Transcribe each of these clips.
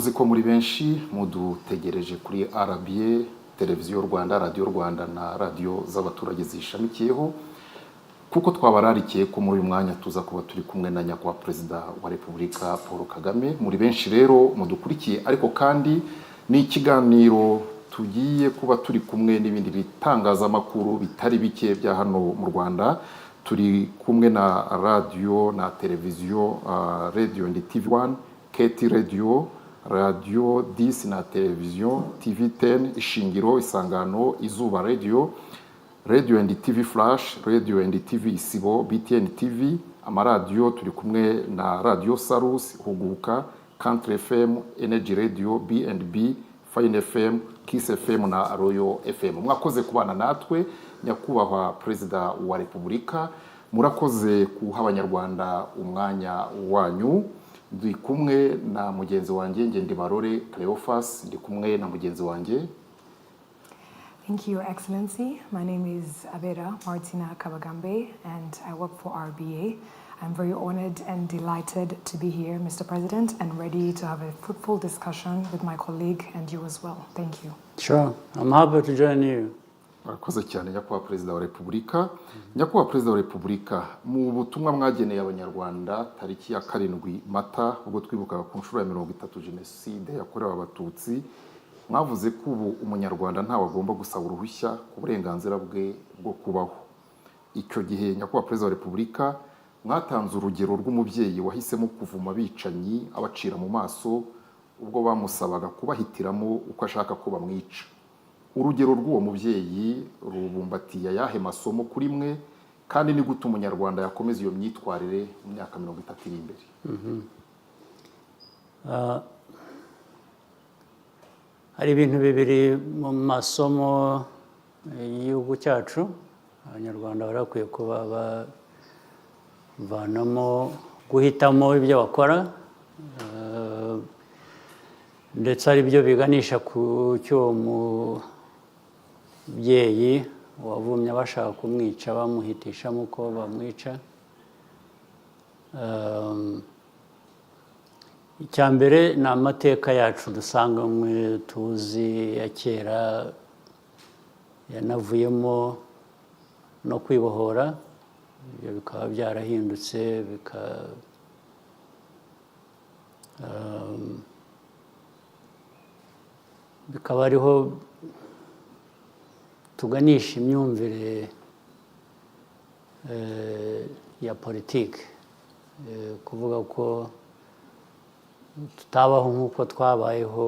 tuzi ko muri benshi mudutegereje kuri RBA, televiziyo Rwanda, radio Rwanda na radio z'abaturage zishamikiyeho, kuko twabararikiye ko muri uyu mwanya tuza kuba turi kumwe na nyakubahwa Perezida wa Repubulika Paul Kagame. Muri benshi rero mudukurikiye, ariko kandi ni ikiganiro tugiye kuba turi kumwe n'ibindi bitangazamakuru bitari bike bya hano mu Rwanda. Turi kumwe na radio na televiziyo Radio and TV1, KT Radio, Radio 10 na televiziyo TV10, Ishingiro, Isangano, Izuba Radio, Radio and TV Flash, Radio and TV Isibo, BTN TV, amaradiyo turi kumwe na Radio Salus, Huguka, Country FM, Energy Radio, B&B, Fine FM, Kiss FM na Royal FM. Mwakoze kubana natwe, nyakubahwa Perezida wa Repubulika, murakoze kuha abanyarwanda umwanya wanyu. Ndi kumwe na mugenzi wanjye Ngendibarore Cleophas, ndi kumwe na mugenzi wanjye. Thank you, Your Excellency. My name is Abera Martina Kabagambe, and I work for RBA. I'm very honored and delighted to be here, Mr. President, and ready to have a fruitful discussion with my colleague and you as well. Thank you. Sure, I'm happy to join you. Murakoze cyane nyakubahwa Perezida wa Repubulika. Nyakubahwa Perezida wa Repubulika, mu butumwa mwageneye abanyarwanda tariki ya 7 Mata ubwo twibukaga ku nshuro ya 30 Jenoside yakorewe Abatutsi, mwavuze ko ubu umunyarwanda ntawe agomba gusaba uruhushya ku burenganzira bwe bwo kubaho. Icyo gihe nyakubahwa Perezida wa Repubulika mwatanze urugero rw'umubyeyi wahisemo kuvuma abicanyi abacira mu maso ubwo bamusabaga kubahitiramo uko ashaka ko bamwica. Urugero rw'uwo mubyeyi rubumbatiye ayahe masomo kuri mwe, kandi ni gute umunyarwanda yakomeza iyo myitwarire mu myaka 30 iri imbere? Hari ibintu bibiri mu masomo y'igihugu cyacu abanyarwanda barakwiye kuba bavanamo guhitamo ibyo bakora, ndetse ari byo biganisha ku cyo mubyeyi wavumye bashaka kumwica bamuhitishamo uko bamwica. Icyambere ni amateka yacu dusanganywe tuzi ya kera yanavuyemo no kwibohora, ibyo bikaba byarahindutse bikaba ariho tuganisha imyumvire ya politiki, kuvuga ko tutabaho nk'uko twabayeho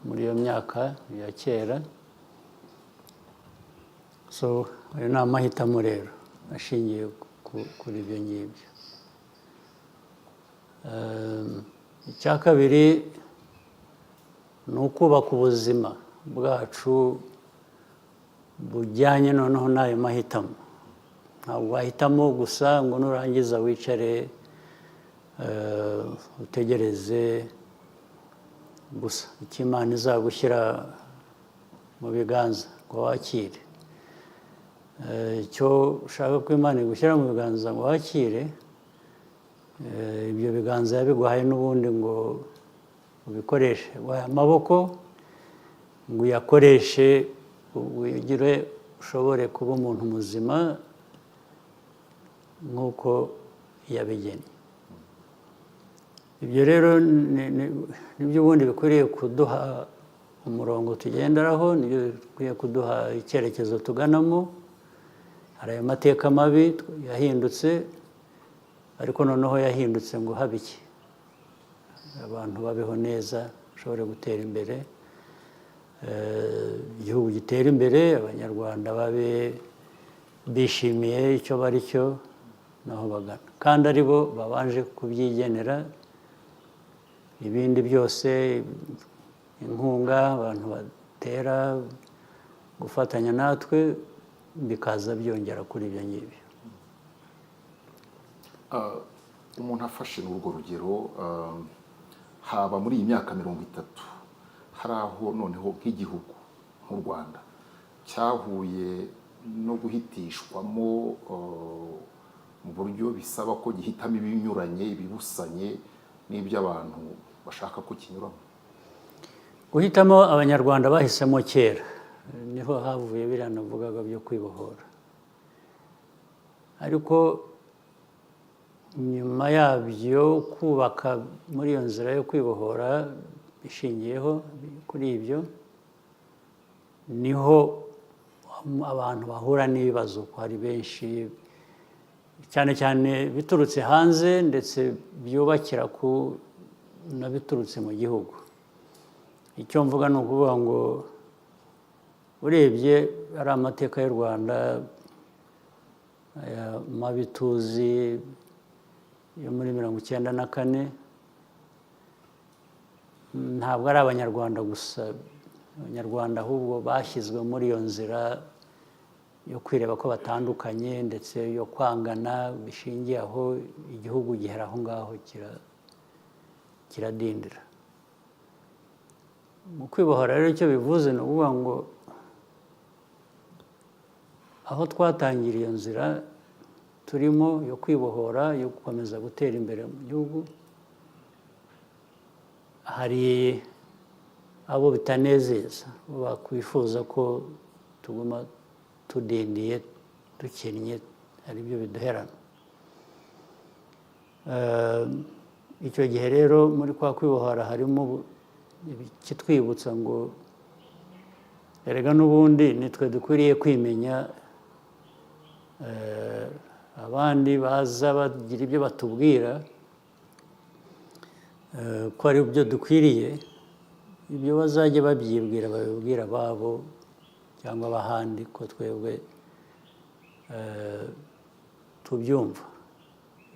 muri iyo myaka ya kera. So ayo ni amahitamo rero ashingiye kuri ibyo ngibyo. Icya kabiri ni ukubaka ubuzima bwacu bujyanye noneho n'ayo mahitamo. Ntabwo wahitamo gusa ngo nurangiza wicare utegereze gusa icyo Imana izagushyira mu biganza ngo wakire. Icyo ushaka ko Imana igushyira mu biganza ngo wakire, ibyo biganza yabiguhaye n'ubundi ngo ubikoreshe. Waha amaboko ngo uyakoreshe ugire ushobore kuba umuntu muzima nk'uko yabigennye. Ibyo rero nibyo ubundi bikwiriye kuduha umurongo tugenderaho, nibyo bikwiye kuduha icyerekezo tuganamo. Hari ayo mateka mabi yahindutse, ariko noneho yahindutse ngo habe iki, abantu babeho neza, bashobore gutera imbere, igihugu gitera imbere, abanyarwanda babe bishimiye icyo bari cyo naho bagana, kandi ari bo babanje kubyigenera. Ibindi byose, inkunga abantu batera, gufatanya natwe, bikaza byongera kuri ibyo ngibyo. Umuntu afashe n'urwo rugero, haba muri iyi myaka 30 hari aho noneho nk'igihugu nk'u Rwanda cyahuye no guhitishwamo mu buryo bisaba ko gihitamo ibinyuranye ibibusanye n'iby'abantu bashaka ko kinyuramo? Guhitamo abanyarwanda bahisemo kera niho havuye biriya navugaga byo kwibohora, ariko nyuma yabyo kubaka muri iyo nzira yo kwibohora bishingiyeho kuri ibyo niho abantu bahura n'ibibazo ko hari benshi cyane cyane biturutse hanze ndetse byubakira ku nabiturutse mu gihugu. Icyo mvuga ni ukuvuga ngo urebye ari amateka y'u Rwanda aya mabi tuzi yo muri 1994 ntabwo ari abanyarwanda gusa, abanyarwanda ahubwo bashyizwe muri iyo nzira yo kwireba ko batandukanye ndetse yo kwangana bishingiye aho igihugu gihera aho ngaho kiradindira. Mu kwibohora rero icyo bivuze ni ukuvuga ngo aho twatangiriye iyo nzira turimo yo kwibohora yo gukomeza gutera imbere mu gihugu, hari abo bitanezeza bakwifuza ko tuguma tudindiye dukennye ari byo biduherana. Icyo gihe rero muri kwa kwibohora harimo ikitwibutsa ngo erega n'ubundi nitwe dukwiriye kwimenya, abandi baza bagira ibyo batubwira ko ari byo dukwiriye, ibyo bazajya babyibwira babibwira ababo cyangwa abahandi ko twebwe tubyumva.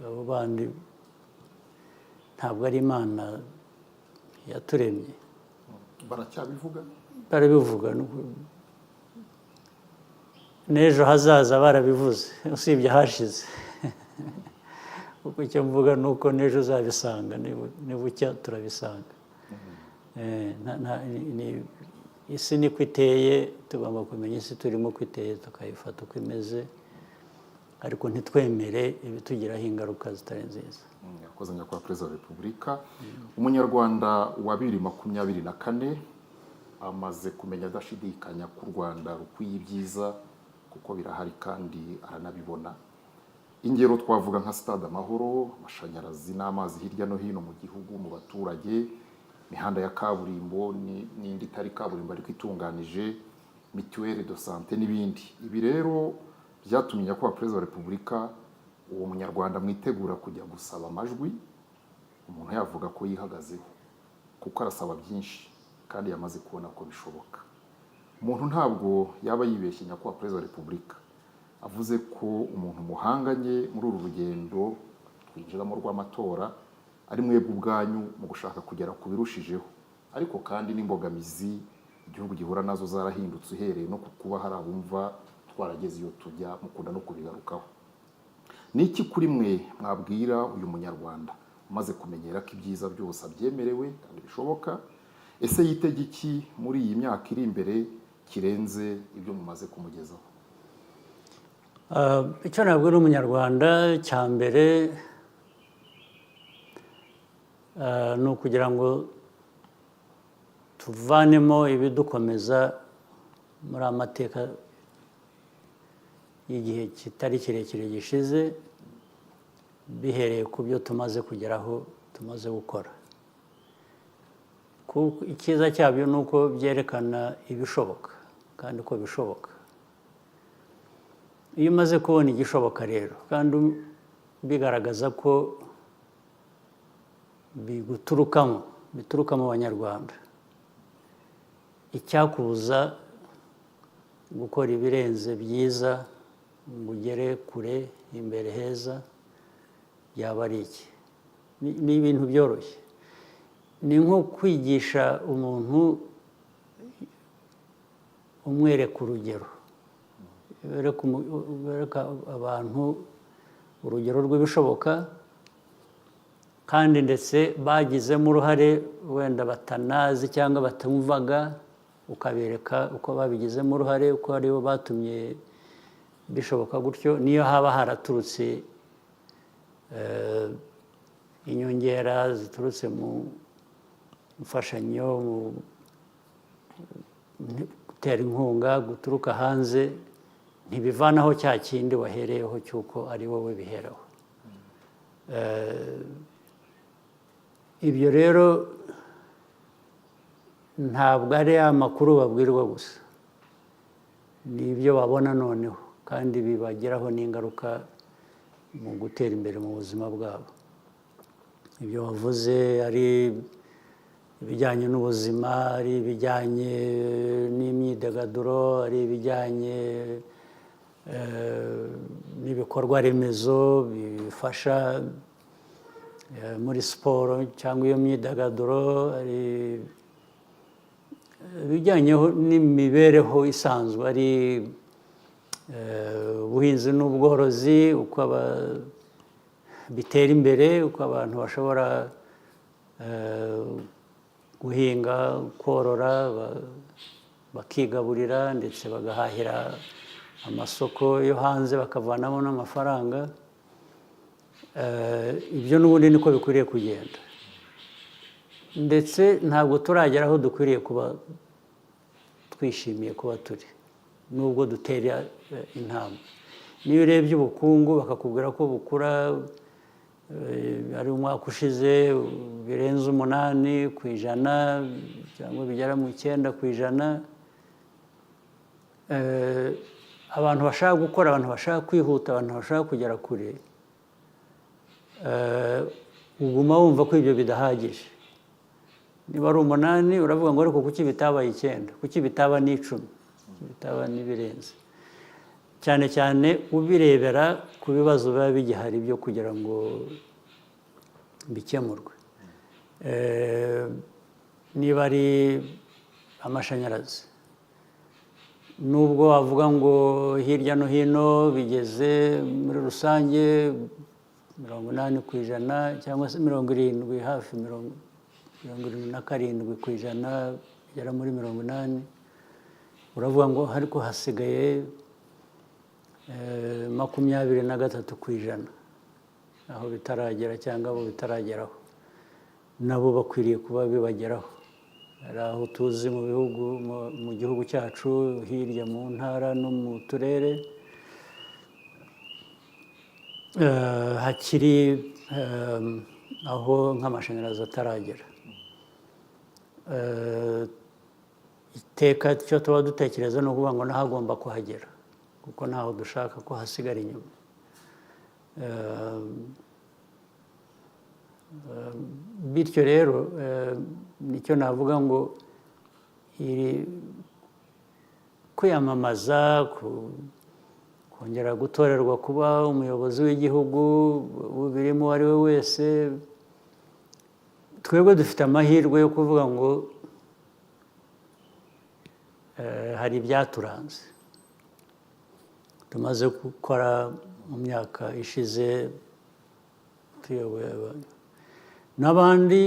Abo bandi ntabwo ari Imana yaturemye. Baracyabivuga? Barabivuga n'ejo hazaza barabivuze usibye hashize. Kuko icyo mvuga ni uko n'ejo uzabisanga nibucya turabisanga. Isi niko iteye, tugomba kumenya isi turimo ko iteye tukayifata uko imeze, ariko ntitwemere ibitugiraho ingaruka zitari nziza. Yakoze nyakubahwa Perezida wa Repubulika. Umunyarwanda wa 2024 amaze kumenya adashidikanya ko u Rwanda rukwiye ibyiza kuko birahari kandi aranabibona. Ingero twavuga nka stade Amahoro, amashanyarazi n'amazi hirya no hino mu gihugu mu baturage, imihanda ya kaburimbo n'indi itari kaburimbo ariko itunganije, mituelle de santé n'ibindi. Ibi rero byatumye nyakubahwa Perezida wa Repubulika uwo munyarwanda mwitegura kujya gusaba amajwi, umuntu yavuga ko yihagazeho kuko arasaba byinshi kandi yamaze kubona ko bishoboka. Umuntu ntabwo yaba yibeshye nyakubahwa Perezida wa Repubulika avuze ko umuntu muhanganye muri uru rugendo twinjiramo rw'amatora ari mwebwe ubwanyu mu gushaka kugera ku birushijeho, ariko kandi n'imbogamizi igihugu gihura nazo zarahindutse uhereye no kuba hari abumva twarageze iyo tujya mukunda no kubigarukaho. Ni iki kuri mwe mwabwira uyu munyarwanda umaze kumenyera ko ibyiza byose abyemerewe kandi bishoboka? Ese yitege iki muri iyi myaka iri imbere kirenze ibyo mumaze kumugezaho? Icyo nabwira umunyarwanda cya mbere ni ukugira ngo tuvanemo ibidukomeza muri amateka y'igihe kitari kirekire gishize, bihereye ku byo tumaze kugeraho tumaze gukora. Icyiza cyabyo ni uko byerekana ibishoboka kandi ko bishoboka. Iyo umaze kubona igishoboka rero kandi bigaragaza ko bituruka mu banyarwanda, icyakubuza gukora ibirenze byiza ngo ugere kure imbere heza yaba ari iki? Ni ibintu byoroshye. Ni nko kwigisha umuntu umwereka urugero, bereka abantu urugero rw'ibishoboka kandi ndetse bagizemo uruhare wenda batanazi cyangwa batumvaga, ukabereka uko babigizemo uruhare, uko aribo batumye bishoboka gutyo, niyo haba haraturutse inyongera ziturutse mu mfashanyo, mu gutera inkunga guturuka hanze ntibivanaho cya kindi wahereyeho cy'uko ari wowe biheraho. Ibyo rero ntabwo ari amakuru babwirwa gusa, ni ibyo babona noneho kandi bibagiraho n'ingaruka mu gutera imbere mu buzima bwabo. Ibyo wavuze ari ibijyanye n'ubuzima, ari ibijyanye n'imyidagaduro, ari ibijyanye n'ibikorwa remezo bifasha muri siporo cyangwa iyo myidagaduro, ari ibijyanye n'imibereho isanzwe, ari ubuhinzi n'ubworozi, uko bitera imbere, uko abantu bashobora guhinga, korora, bakigaburira ndetse bagahahira amasoko yo hanze bakavanamo n'amafaranga. Ibyo n'ubundi niko bikwiriye kugenda, ndetse ntabwo turagera aho dukwiriye kuba twishimiye kuba turi, nubwo dutera intambwe. Niyo urebye ubukungu bakakubwira ko bukura, ari umwaka ushize birenze 8% cyangwa bigera mu 9%. Abantu bashaka gukora, abantu bashaka kwihuta, abantu bashaka kugera kure, uguma wumva ko ibyo bidahagije. Niba ari 8 uravuga ngo ariko kuki bitabaye 9, kuki bitaba n'10, bitaba n'ibirenze, cyane cyane ubirebera ku bibazo biba bigihari byo kugira ngo bikemurwe. Niba ari amashanyarazi, nubwo wavuga ngo hirya no hino bigeze muri rusange 80% cyangwa se 70, hafi 77% bigera muri 80%, uravuga ngo ariko hasigaye 23% aho bitaragera cyangwa abo bitarageraho, nabo bakwiriye kuba bibageraho. Hari aho tuzi mu bihugu, mu gihugu cyacu hirya mu ntara no mu turere hakiri aho nk'amashanyarazi ataragera. Iteka cyo tuba dutekereza no kuvuga ngo nahagomba kuhagera, kuko ntaho dushaka ko hasigara inyuma. Bityo rero nicyo navuga ngo kwiyamamaza, kongera gutorerwa kuba umuyobozi w'igihugu ubirimo uwo ari we wese, twebwe dufite amahirwe yo kuvuga ngo hari ibyaturanze tumaze gukora mu myaka ishize tuyoboye abantu, n'abandi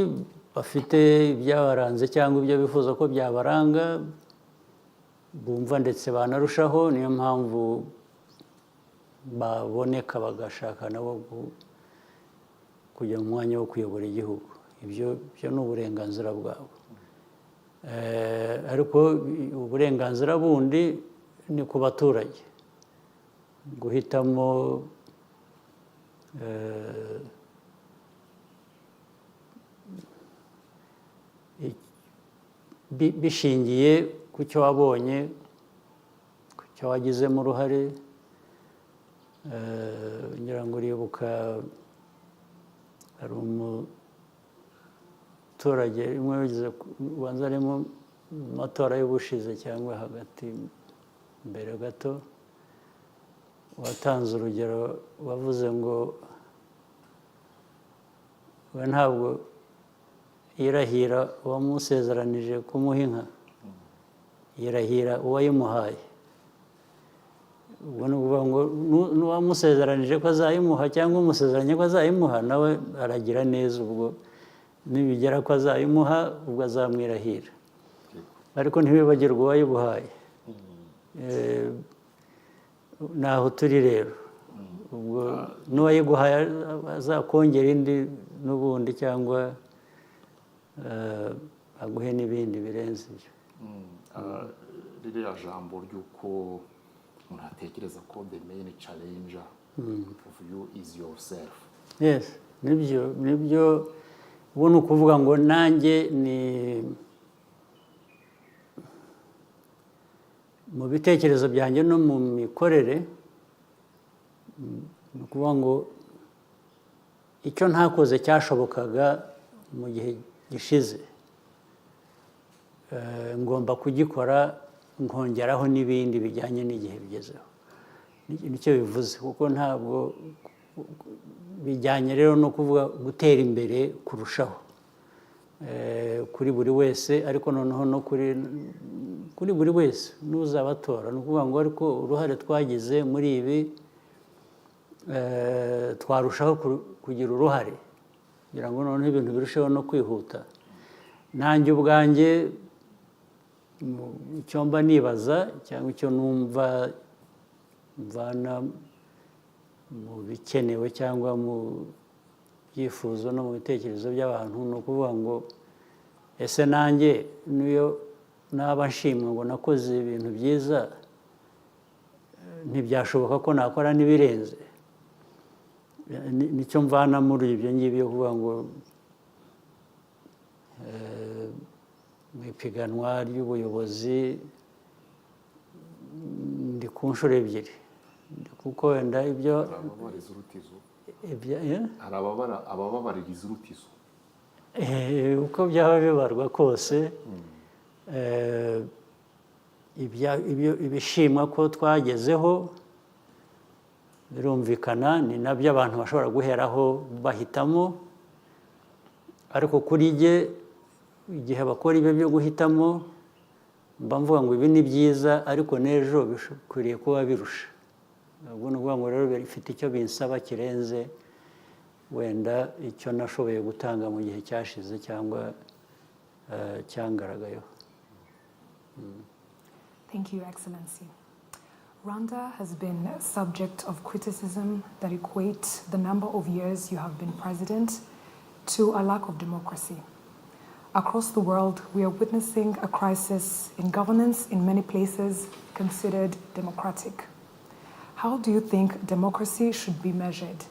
bafite ibyabaranze cyangwa ibyo bifuza ko byabaranga bumva ndetse banarushaho. Niyo mpamvu baboneka bagashaka nabo kujya mu mwanya wo kuyobora igihugu. Ibyo ni uburenganzira bwabo, ariko uburenganzira bundi ni ku baturage guhitamo bishingiye ku cyo wabonye, ku cyo wagizemo uruhare. Ngira ngo uribuka hari umuturage umwe wigeze ubanza ari mu matora y'ubushize cyangwa hagati mbere gato, watanze urugero, wavuze ngo we ntabwo yirahira uwamusezeranije kumuha inka, yirahira uwayimuhaye. Ubwo ni ukuvuga ngo n'uwamusezeranije ko azayimuha cyangwa umusezeranye ko azayimuha, nawe aragira neza, ubwo nibigera ko azayimuha ubwo azamwirahira, ariko ntibibagirwe uwayibuhaye. Naho turi rero, ubwo n'uwayiguhaye azakongera indi n'ubundi cyangwa aguhe n'ibindi birenze ibyo. Ririya jambo ry'uko umuntu atekereza ko the main challenger of you is yourself. Yes, nibyo ubu ni ukuvuga ngo nanjye ni mu bitekerezo byanjye no mu mikorere, ni ukuvuga ngo icyo ntakoze cyashobokaga mu gihe gishize ngomba kugikora nkongeraho n'ibindi bijyanye n'igihe bigezeho. Nicyo bivuze, kuko ntabwo bijyanye rero no kuvuga gutera imbere kurushaho kuri buri wese, ariko noneho no kuri buri wese n'uzabatora. Ni ukuvuga ngo ariko uruhare twagize muri ibi twarushaho kugira uruhare kugira ngo noneho ibintu birusheho no kwihuta. Nanjye ubwanjye icyo mba nibaza cyangwa icyo numva mvana mu bikenewe cyangwa mu byifuzo no mu bitekerezo by'abantu, ni ukuvuga ngo ese nanjye niyo naba nshimwa ngo nakoze ibintu byiza, ntibyashoboka ko nakora n'ibirenze. Nicyo mvana muri ibyo ngibyo kuvuga ngo mu ipiganwa ry'ubuyobozi ndi ku nshuro ebyiri, kuko wenda ibyo hari abababaririza urutizo uko byaba bibarwa kose. Ibishimwa ko twagezeho birumvikana, ni nabyo abantu bashobora guheraho bahitamo, ariko kuri jye igihe bakora ibyo byo guhitamo mba mvuga ngo ibi ni byiza, ariko n'ejo bikwiriye kuba birusha. Ubwo ni ukuvuga ngo rero bifite icyo binsaba kirenze wenda icyo nashoboye gutanga mu gihe cyashize cyangwa cyangaragayeho. Thank you, Excellency. Rwanda has been subject of criticism that equates the number of years you have been president to a lack of democracy. Across the world, we are witnessing a crisis in governance in many places considered democratic. How do you think democracy should be measured?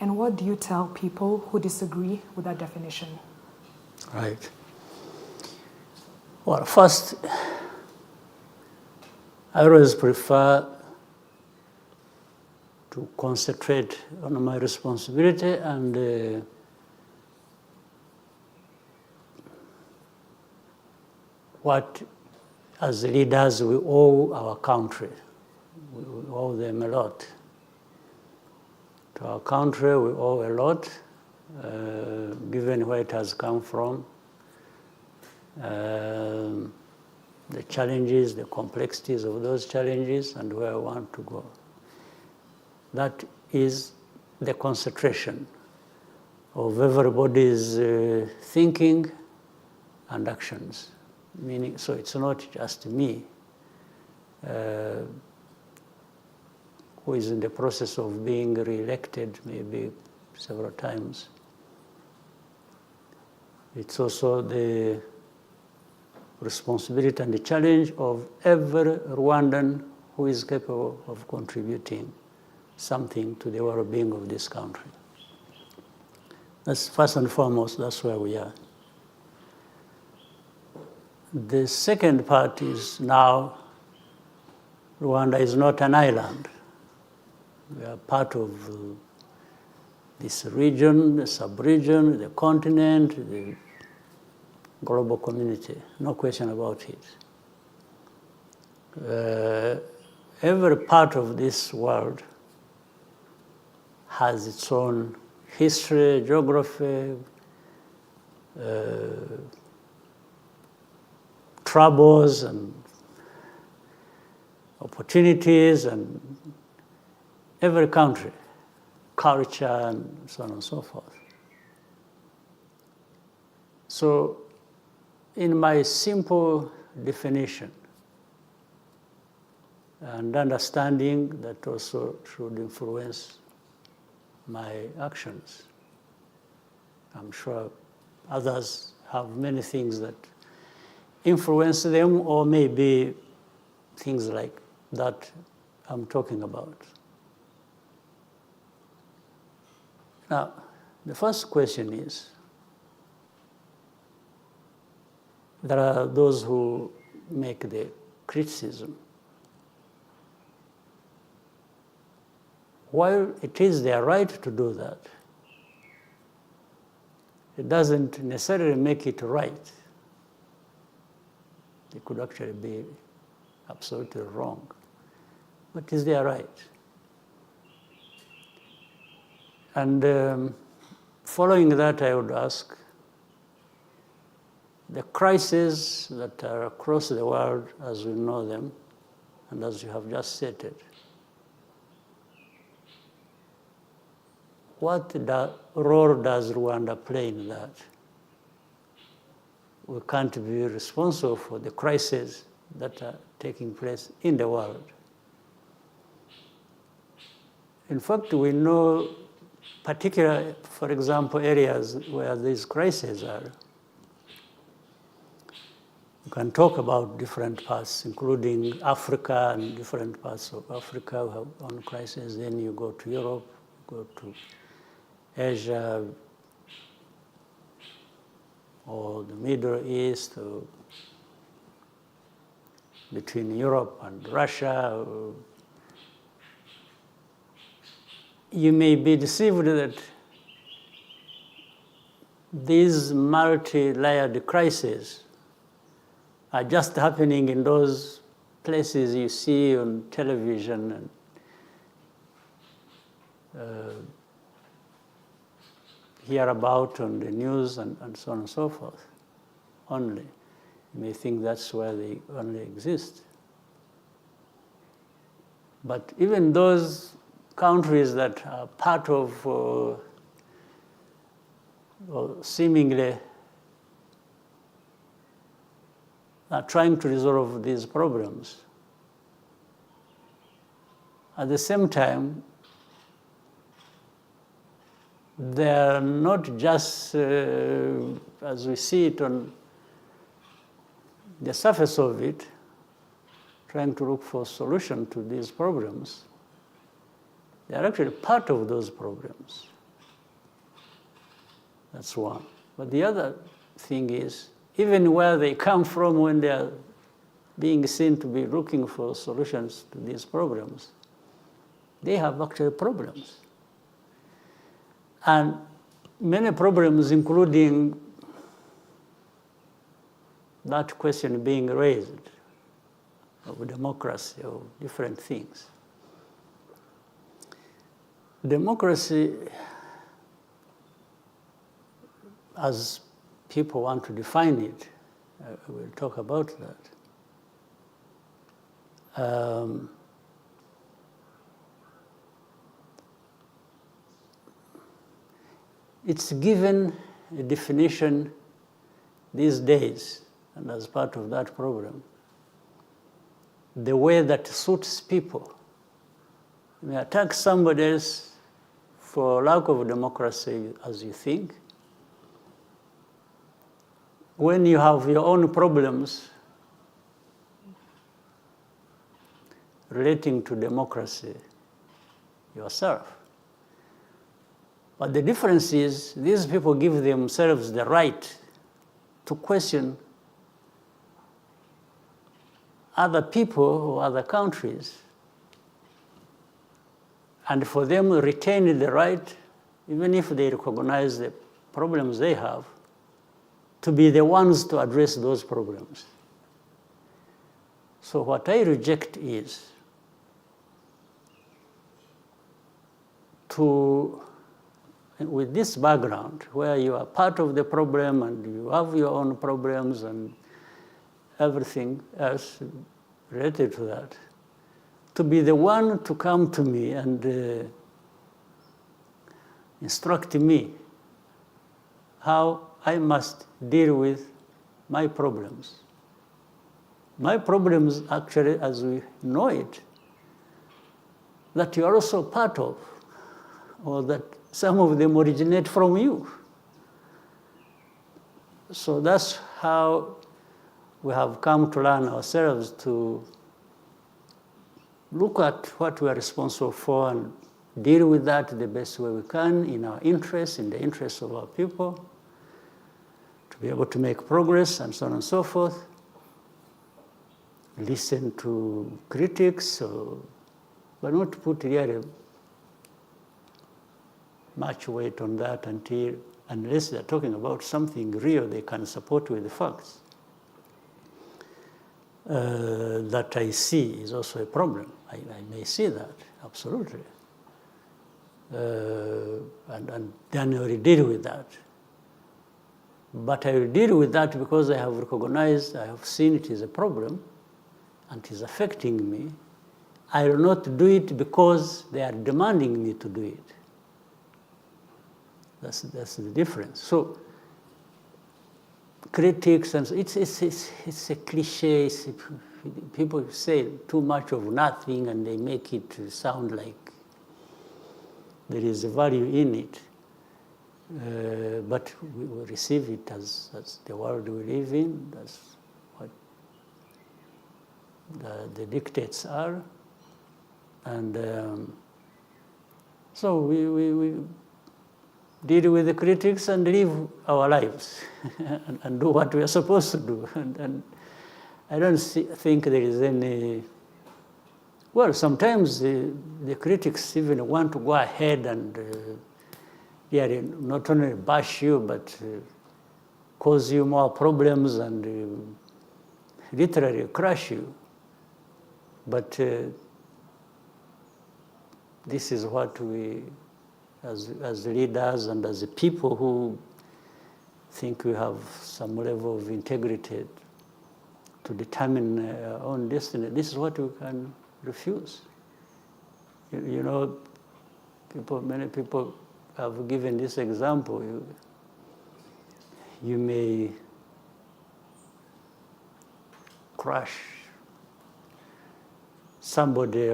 And what do you tell people who disagree with that definition? Right. Well, first, I always prefer to concentrate on my responsibility and what, as leaders, we owe our country. We owe them a lot. To our country, we owe a lot, given where it has come from, the challenges, the complexities of those challenges, and where I want to go. That is the concentration of everybody's thinking and actions. Meaning, so it's not just me who is in the process of being re-elected maybe several times. It's also the responsibility and the challenge of every Rwandan who is capable of contributing something to the well-being of this country. That's first and foremost, that's where we are. The second part is now Rwanda is not an island. We are part of this region, the sub-region, the continent, the global community, no question about it. Every part of this world has its own history, geography, troubles and opportunities, and every country, culture, and so on and so forth. So, in my simple definition, and understanding that also should influence my actions. I'm sure others have many things that influence them, or maybe things like that I'm talking about. Now, the first question is, there are those who make the criticism. While it is their right to do that, it doesn't necessarily make it right. It could actually be absolutely wrong, but it's their right. And following that, I would ask, the crises that are across the world as we know them, and as you have just stated, what role does Rwanda play in that? We can't be responsible for the crises that are taking place in the world. In fact, we know particular, for example, areas where these crises are. You can talk about different parts, including Africa and different parts of Africa have on crisis. Then you go to Europe, go to Asia, or the Middle East, or between Europe and Russia. You may be deceived that these multi-layered crises are just happening in those places you see on television and hear about on the news and so on and so forth only. You may think that's where they only exist. But even those countries that are part of or seemingly are trying to resolve these problems, at the same time, they are not just, as we see it on the surface of it, trying to look for a solution to these problems. They are actually part of those problems. That's one. But the other thing is, even where they come from when they are being seen to be looking for solutions to these problems, they have actually problems. And many problems, including that question being raised of democracy, of different things. Democracy, as people want to define it, we'll talk about that. It's given a definition these days, and as part of that program, the way that suits people. You may attack somebody else for lack of democracy, as you think. When you have your own problems relating to democracy yourself. But the difference is, these people give themselves the right to question other people or other countries, and for them to retain the right, even if they recognize the problems they have, to be the ones to address those problems. So what I reject is to, with this background, where you are part of the problem and you have your own problems and everything else related to that, to be the one to come to me and instruct me how I must deal with my problems. My problems, actually, as we know it, that you are also part of or that some of them originate from you. So that's how we have come to learn ourselves to look at what we are responsible for and deal with that the best way we can in our interest, in the interest of our people, to be able to make progress and so on and so forth. Listen to critics, but not put really much weight on that unless they're talking about something real they can support with the facts. That I see is also a problem. I may see that, absolutely. And then I will deal with that. But I will deal with that because I have recognized, I have seen it is a problem and it is affecting me. I will not do it because they are demanding me to do it. That's the difference. So critics, and it's a cliche. People say too much of nothing and they make it sound like there is a value in it. But we receive it as the world we live in. That's what the dictates are. And so we deal with the critics and live our lives and do what we are supposed to do. And I don't think there is any... Well, sometimes the critics even want to go ahead and not only bash you, but cause you more problems and literally crush you. But this is what we, as leaders and as a people who think we have some level of integrity to determine our own destiny, this is what we can refuse. You know, many people have given this example. You may crush somebody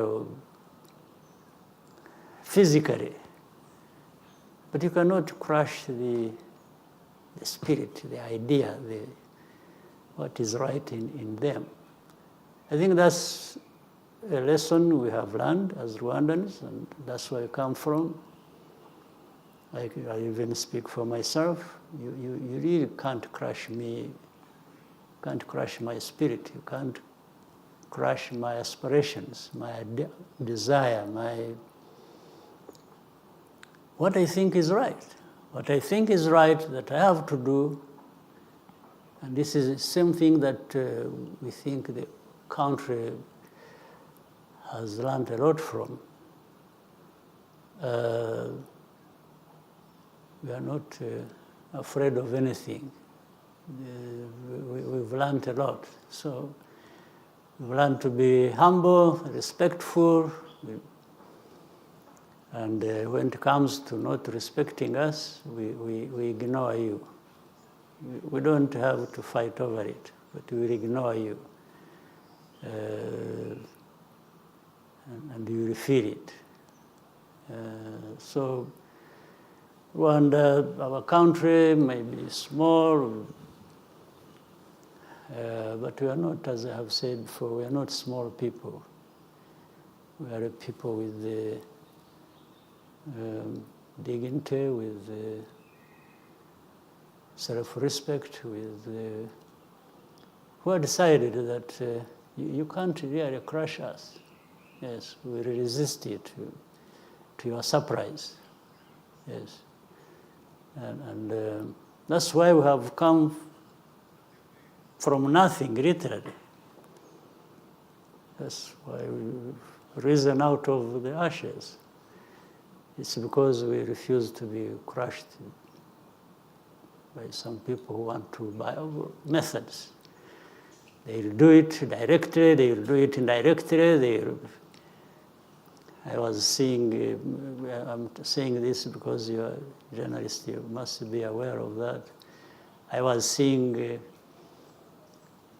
physically, but you cannot crush the spirit, the idea, what is right in them. I think that's a lesson we have learned as Rwandans, and that's where I come from. I even speak for myself. You really can't crush me, can't crush my spirit. You can't crush my aspirations, my desire, what I think is right. What I think is right that I have to do, and this is the same thing that we think the country has learned a lot from. We are not afraid of anything. We've learned a lot. So we've learned to be humble, respectful, and when it comes to not respecting us, we ignore you. We don't have to fight over it, but we will ignore you. And you will feel it. So Rwanda, our country, may be small, but we are not, as I have said before, we are not small people. We are a people with dignity, with self-respect, with who have decided that you can't really crush us. Yes, we will resist it to your surprise. Yes. And that's why we have come from nothing, literally. That's why we've risen out of the ashes. It's because we refuse to be crushed by some people who want to buy our methods. They will do it directly, they will do it indirectly. I was seeing, I'm saying this because you are a journalist, you must be aware of that. I was seeing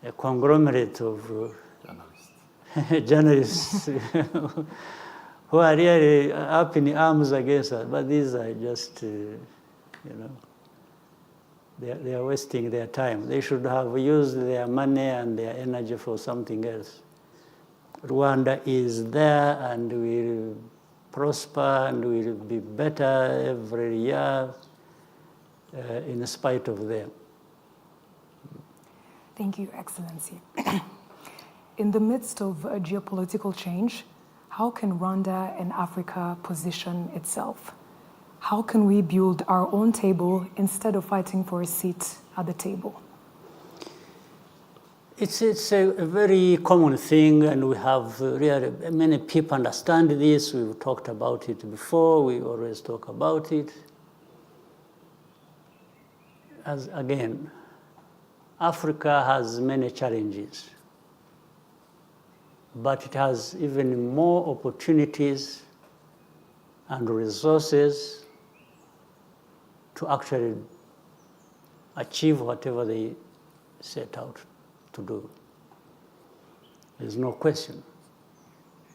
a conglomerate of journalists who are really up in arms against us. But these are just, they are wasting their time. They should have used their money and their energy for something else. Rwanda is there and will prosper and will be better every year in spite of them. Thank you, Excellency. In the midst of a geopolitical change, how can Rwanda and Africa position itself? How can we build our own table instead of fighting for a seat at the table? It's a very common thing, and we have really many people understand this. We've talked about it before. We always talk about it. As again, Africa has many challenges, but it has even more opportunities and resources to actually achieve whatever they set out to do. There's no question.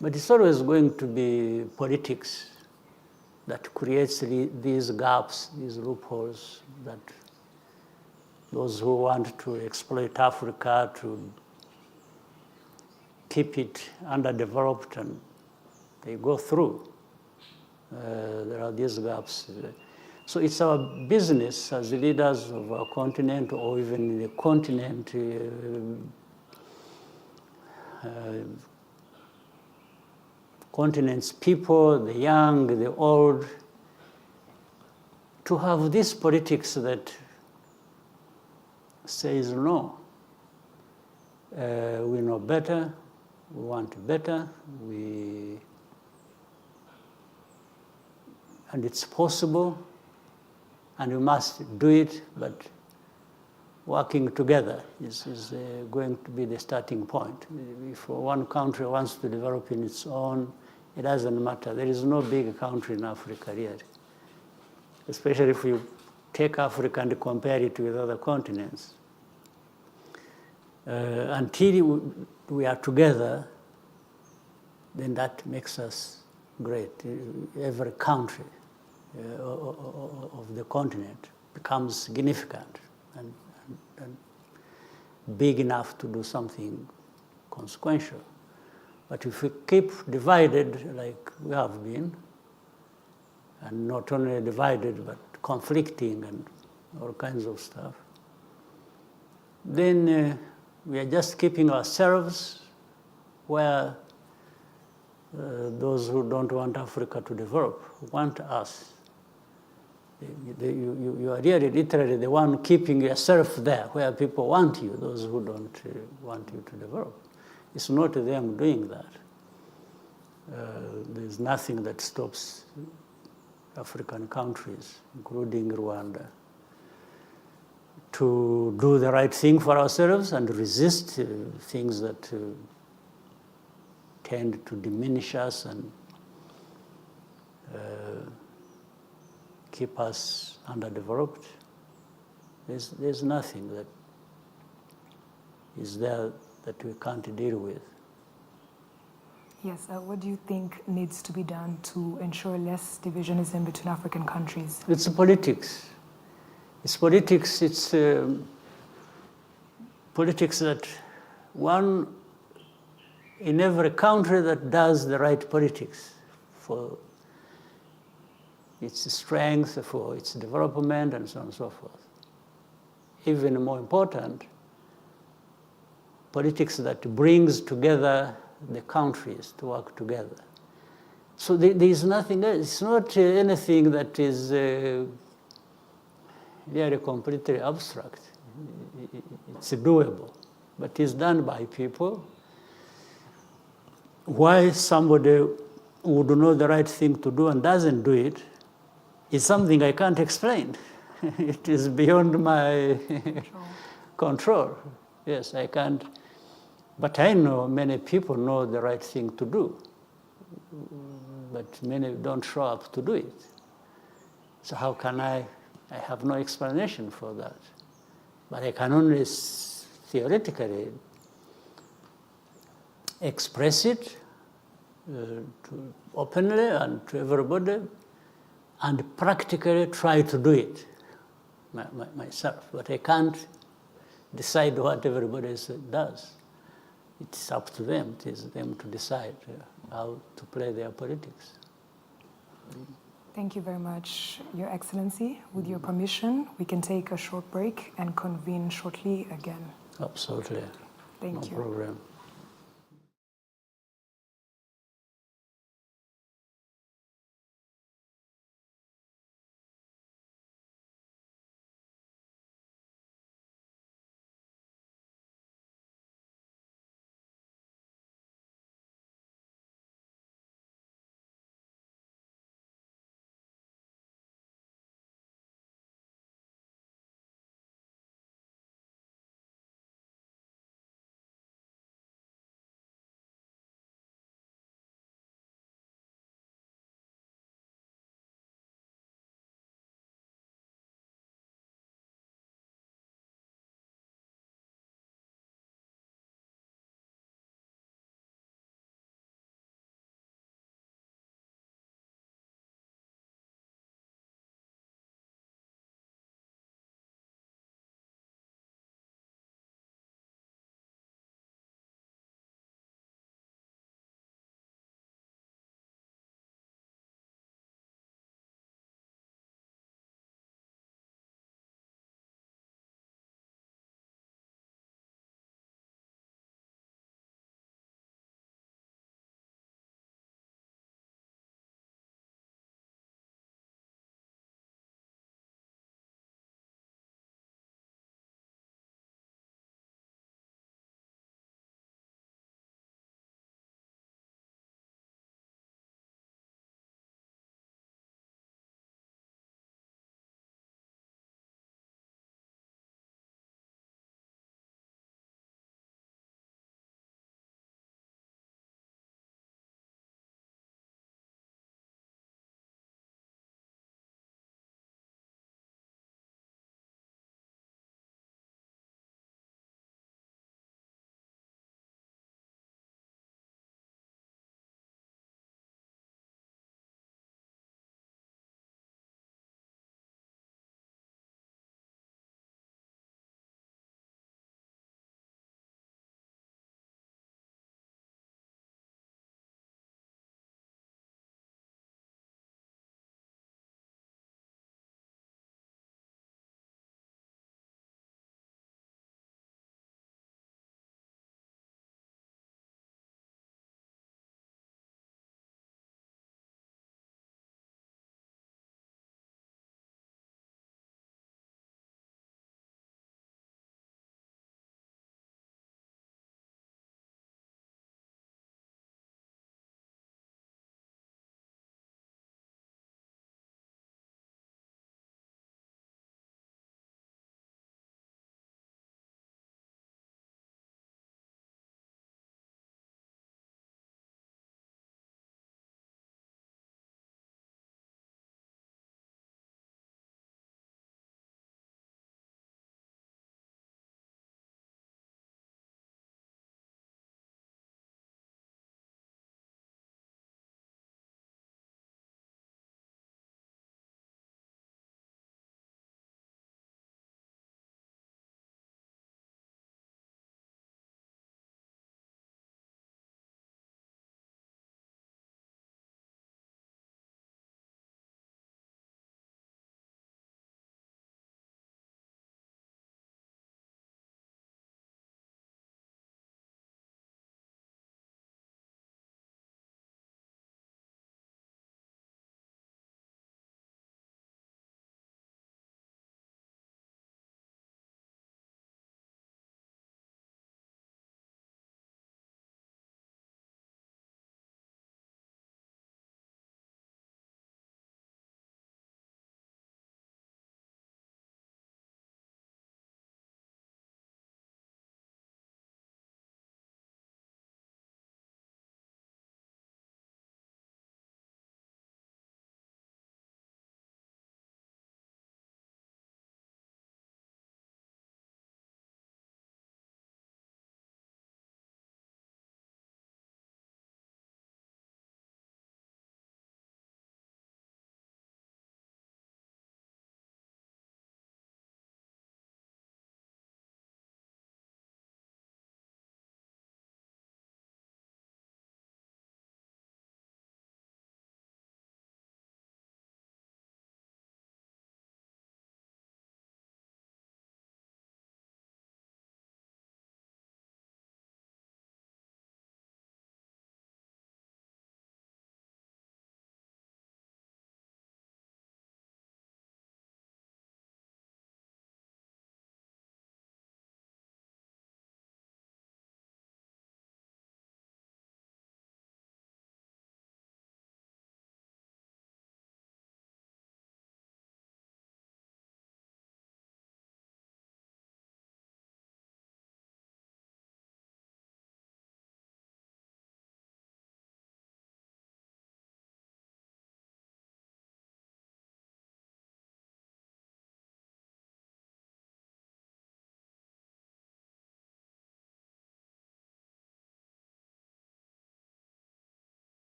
But it's always going to be politics that creates these gaps, these loopholes, that those who want to exploit Africa, to keep it underdeveloped, and they go through. There are these gaps. So it's our business as leaders of our continent, or even the continent, continent's people, the young, the old, to have this politics that says no. We know better, we want better, and it's possible, and we must do it, but working together is going to be the starting point. If one country wants to develop in its own, it doesn't matter. There is no big country in Africa yet, especially if you take Africa and compare it with other continents. Until we are together, then that makes us great. Every country of the continent becomes significant and big enough to do something consequential. But if we keep divided like we have been, and not only divided but conflicting and all kinds of stuff, then we are just keeping ourselves where those who don't want Africa to develop want us. You are really literally the one keeping yourself there where people want you, those who don't want you to develop. It's not them doing that. There's nothing that stops African countries, including Rwanda, to do the right thing for ourselves and resist things that tend to diminish us and keep us underdeveloped. There's nothing that is there that we can't deal with. Yes, what do you think needs to be done to ensure less divisionism between African countries? It's politics. It's politics. It's politics that one in every country that does the right politics for its strength, for its development, and so on and so forth. Even more important, politics that brings together the countries to work together. So there is nothing else. It's not anything that is really completely abstract. It's doable, but it's done by people. Why somebody would know the right thing to do and doesn't do it is something I can't explain. It is beyond my control. Yes, I can't. But I know many people know the right thing to do, but many don't show up to do it. So how can I have no explanation for that. But I can only theoretically express it openly and to everybody, and practically try to do it myself. But I can't decide what everybody else does. It's up to them. It is them to decide how to play their politics. Thank you very much, Your Excellency. With your permission, we can take a short break and convene shortly again. Absolutely. Thank you. No problem.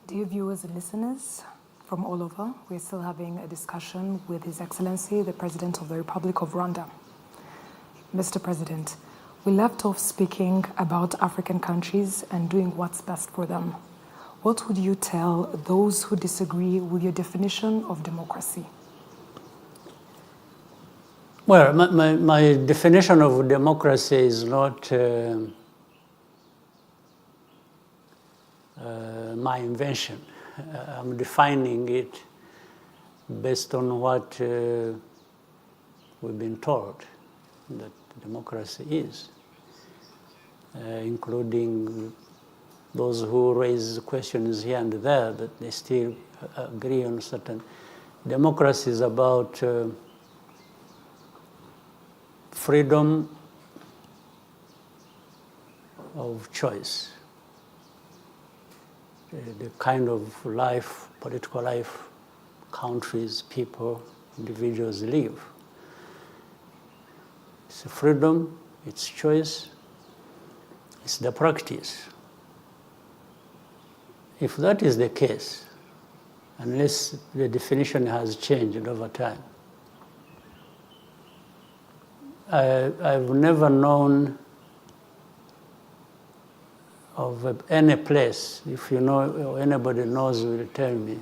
Dear viewers and listeners from all over, we're still having a discussion with His Excellency, the President of the Republic of Rwanda. Mr. President, we left off speaking about African countries and doing what's best for them. What would you tell those who disagree with your definition of democracy? Well, my definition of democracy is not my invention. I'm defining it based on what we've been told that democracy is, including those who raise questions here and there that they still agree on certain. Democracy is about freedom of choice, the kind of life, political life, countries, people, individuals live. It's a freedom, it's choice, it's the practice. If that is the case, unless the definition has changed over time, I've never known of any place, if you know, or anybody knows will tell me,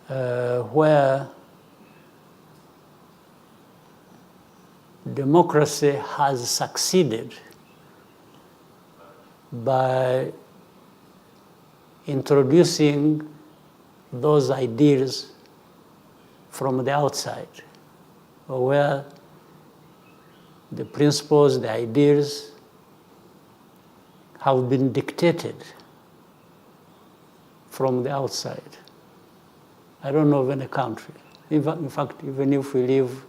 where democracy has succeeded by introducing those ideas from the outside, or where the principles, the ideas have been dictated from the outside. I don't know of any country. In fact, even if we leave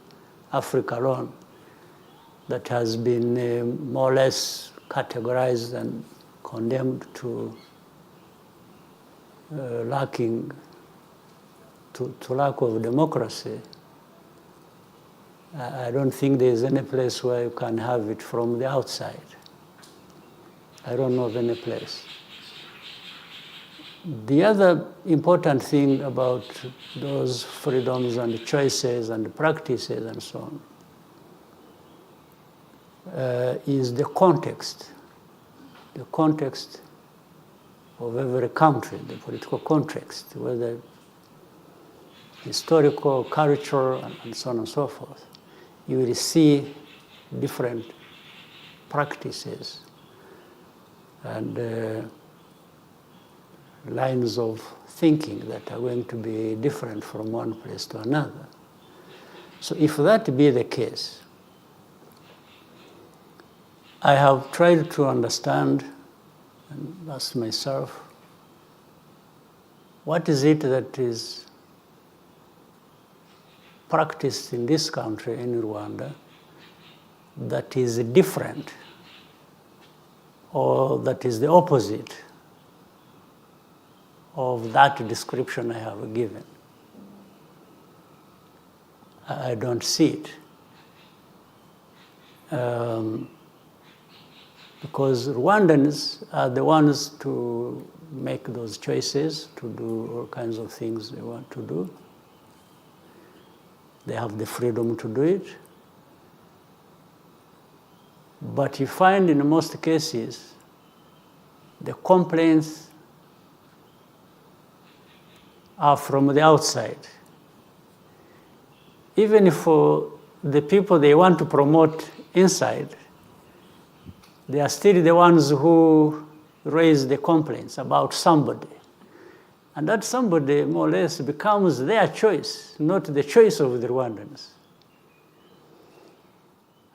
Africa alone, that has been more or less categorized and condemned to lack of democracy. I don't think there's any place where you can have it from the outside. I don't know of any place. The other important thing about those freedoms and choices and practices and so on is the context of every country, the political context, whether historical, cultural, and so on and so forth. You will see different practices and lines of thinking that are going to be different from one place to another. So if that be the case, I have tried to understand and ask myself, what is it that is practiced in this country, in Rwanda, that is different or that is the opposite of that description I have given? I don't see it. Because Rwandans are the ones to make those choices, to do all kinds of things they want to do. They have the freedom to do it. But you find in most cases, the complaints are from the outside. Even for the people they want to promote inside, they are still the ones who raise the complaints about somebody. And that somebody, more or less, becomes their choice, not the choice of the Rwandans.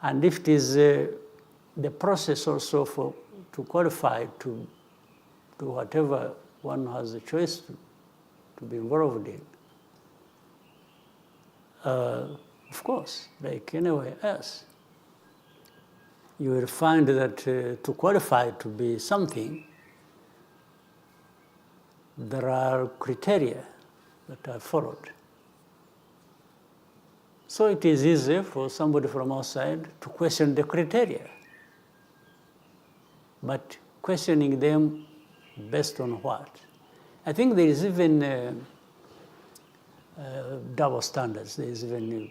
And if it is the process also to qualify to do whatever one has a choice to be involved in, of course, like anywhere else, you will find that to qualify to be something, there are criteria that are followed. So it is easy for somebody from outside to question the criteria. But questioning them Based on what? I think there is even double standards. There is even,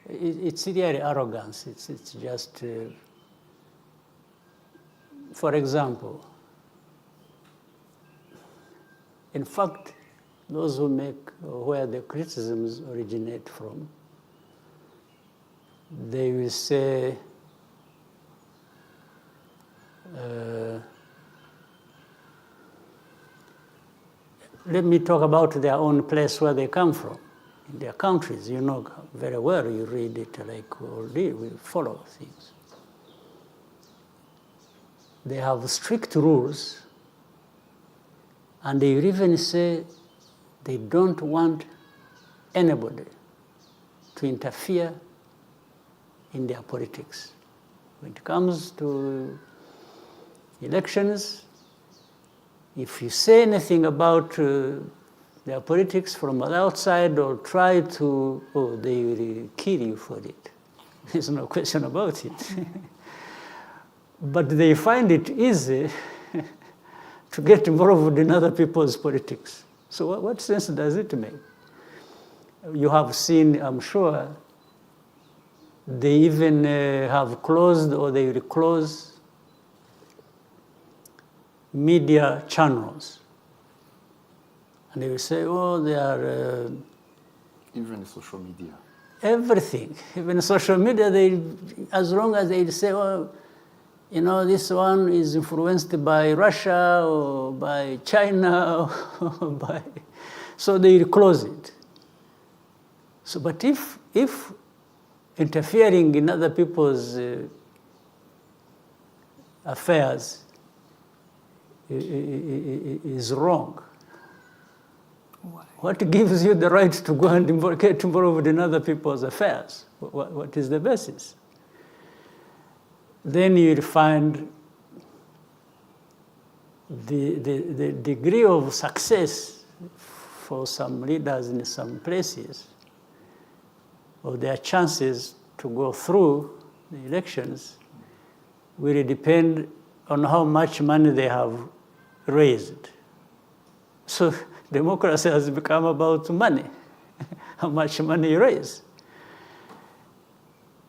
it's really arrogance. It's just, for example, in fact, those who make, where the criticisms originate from, they will say, let me talk about their own place where they come from, in their countries. You know very well, you read it like we follow things. They have strict rules, and they even say they don't want anybody to interfere in their politics. When it comes to elections, if you say anything about their politics from the outside or try to, they will kill you for it. There's no question about it. But they find it easy to get involved in other people's politics. So what sense does it make? You have seen, I'm sure, they even have closed or they will close media channels. And they will say, oh, they are... Even social media. Everything. Even social media, they, as long as they say, oh, you know, this one is influenced by Russia or by China or by... So they will close it. So, but if interfering in other people's affairs is wrong, what gives you the right to go and get involved in other people's affairs? What is the basis? Then you'll find the degree of success for some leaders in some places, or their chances to go through the elections, will depend on how much money they have raised. So democracy has become about money, how much money you raise.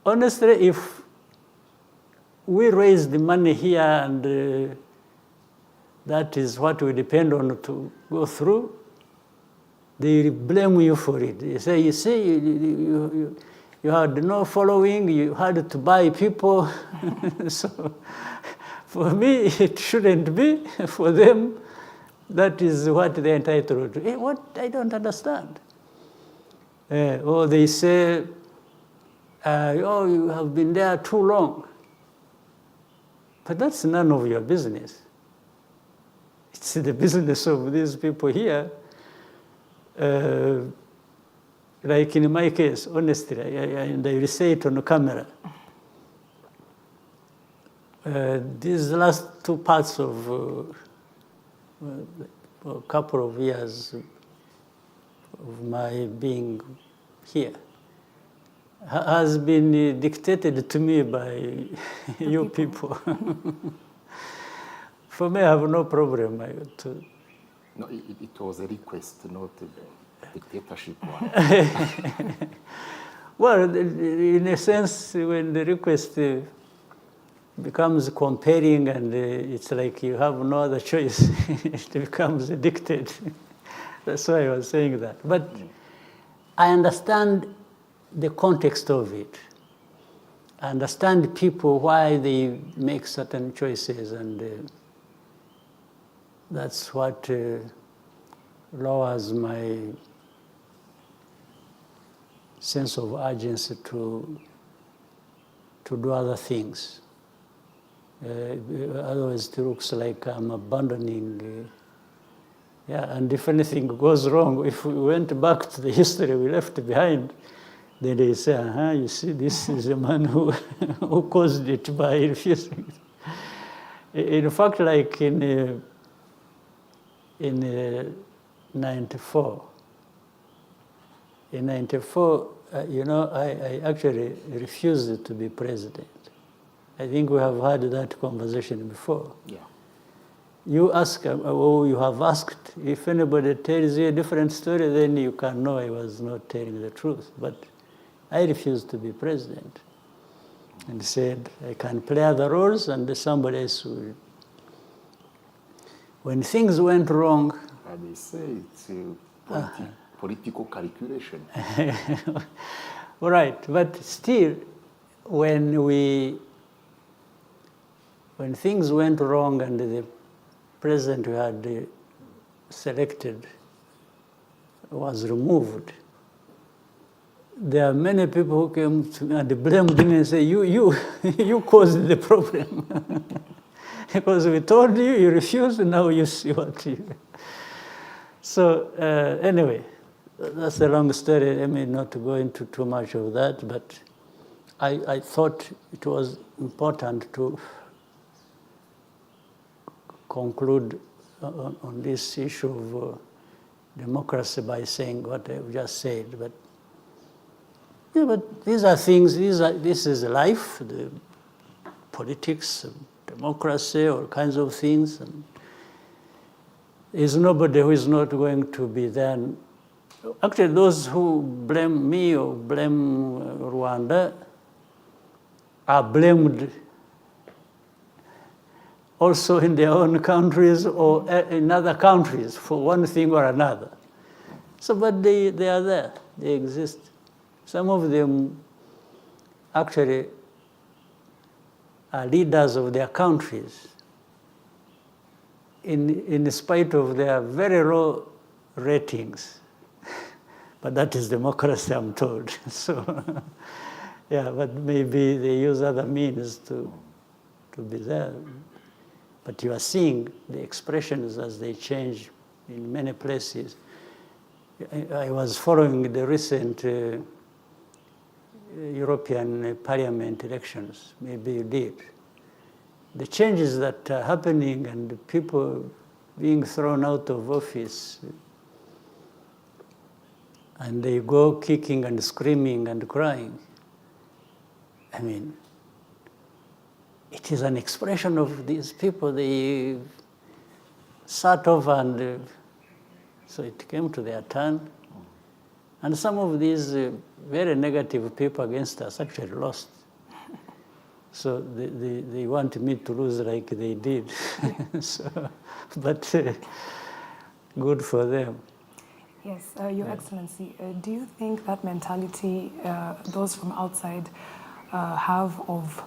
Honestly, if we raise the money here and that is what we depend on to go through, they blame you for it. They say, you see, you had no following, you had to buy people. So for me, it shouldn't be. For them, that is what they're entitled to. What? I don't understand. Or they say, oh, you have been there too long. But that's none of your business. It's the business of these people here. Like in my case, honestly, and I will say it on the camera. These last two parts of a couple of years of my being here has been dictated to me by you people. For me, I have no problem to... No, it was a request, not a dictatorship one. Well, in a sense, when the request becomes compelling and it's like you have no other choice, it becomes a dictate. That's why I was saying that. But I understand the context of it. I understand people, why they make certain choices, and that's what lowers my sense of urgency to do other things. Otherwise, it looks like I'm abandoning. And if anything goes wrong, if we went back to the history we left behind, then they say, you see, this is a man who caused it by refusing. In fact, like in 94, I actually refused to be president. I think we have had that conversation before. Yeah. you ask, or you have asked, if anybody tells you a different story, then you can know I was not telling the truth. But I refused to be president and said, I can play other roles and somebody else will. When things went wrong, And they say it's political calculation. right, but still, when things went wrong and the president who had selected was removed, there are many people who came to me and blamed me and say, you caused the problem. Because we told you, you refused, now you see what you... So anyway, that's a long story. I mean, not to go into too much of that, but I thought it was important to conclude on this issue of democracy by saying what I've just said. But yeah, but these are things. This is life, the politics, democracy, all kinds of things. And there's nobody who is not going to be there. Actually, those who blame me or blame Rwanda are blamed also in their own countries or in other countries for one thing or another. So, but they are there, they exist. Some of them actually are leaders of their countries in spite of their very low ratings. But that is democracy, I'm told. So, yeah, but maybe they use other means to be there. But you are seeing the expressions as they change in many places. I was following the recent European Parliament elections. Maybe you did. The changes that are happening and the people being thrown out of office, and they go kicking and screaming and crying. I mean, it is an expression of these people. They sat over and so it came to their turn. And some of these very negative people against us actually lost. So they want me to lose like they did. So, but good for them. Yes, Your Excellency, do you think that mentality those from outside have of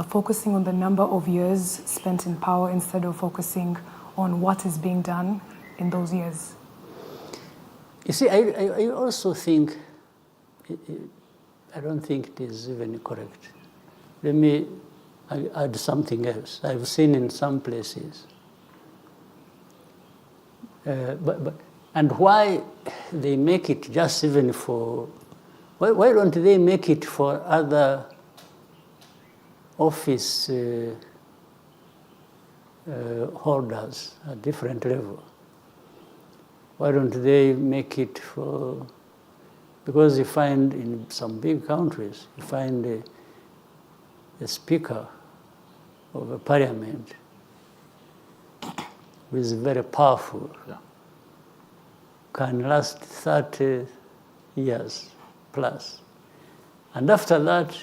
focusing on the number of years spent in power instead of focusing on what is being done in those years? You see, I also think, I don't think it is even correct. Let me add something else. I've seen in some places. And why they make it just even for, why don't they make it for other office holders at different level? Why don't they make it for, because you find in some big countries, you find a speaker of a parliament who is very powerful, can last 30 years plus. And after that,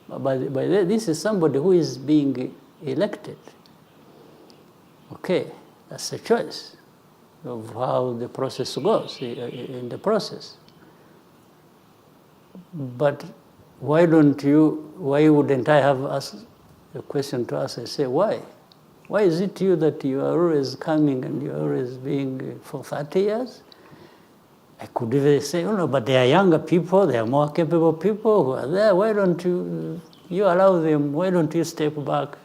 this is somebody who is being elected. Okay, that's a choice of how the process goes in the process. But why wouldn't I have asked a question to ask and say, why? Why is it you that you are always coming and you are always being for 30 years? I could even say, oh no, but they are younger people, they are more capable people who are there. Why don't you allow them, why don't you step back?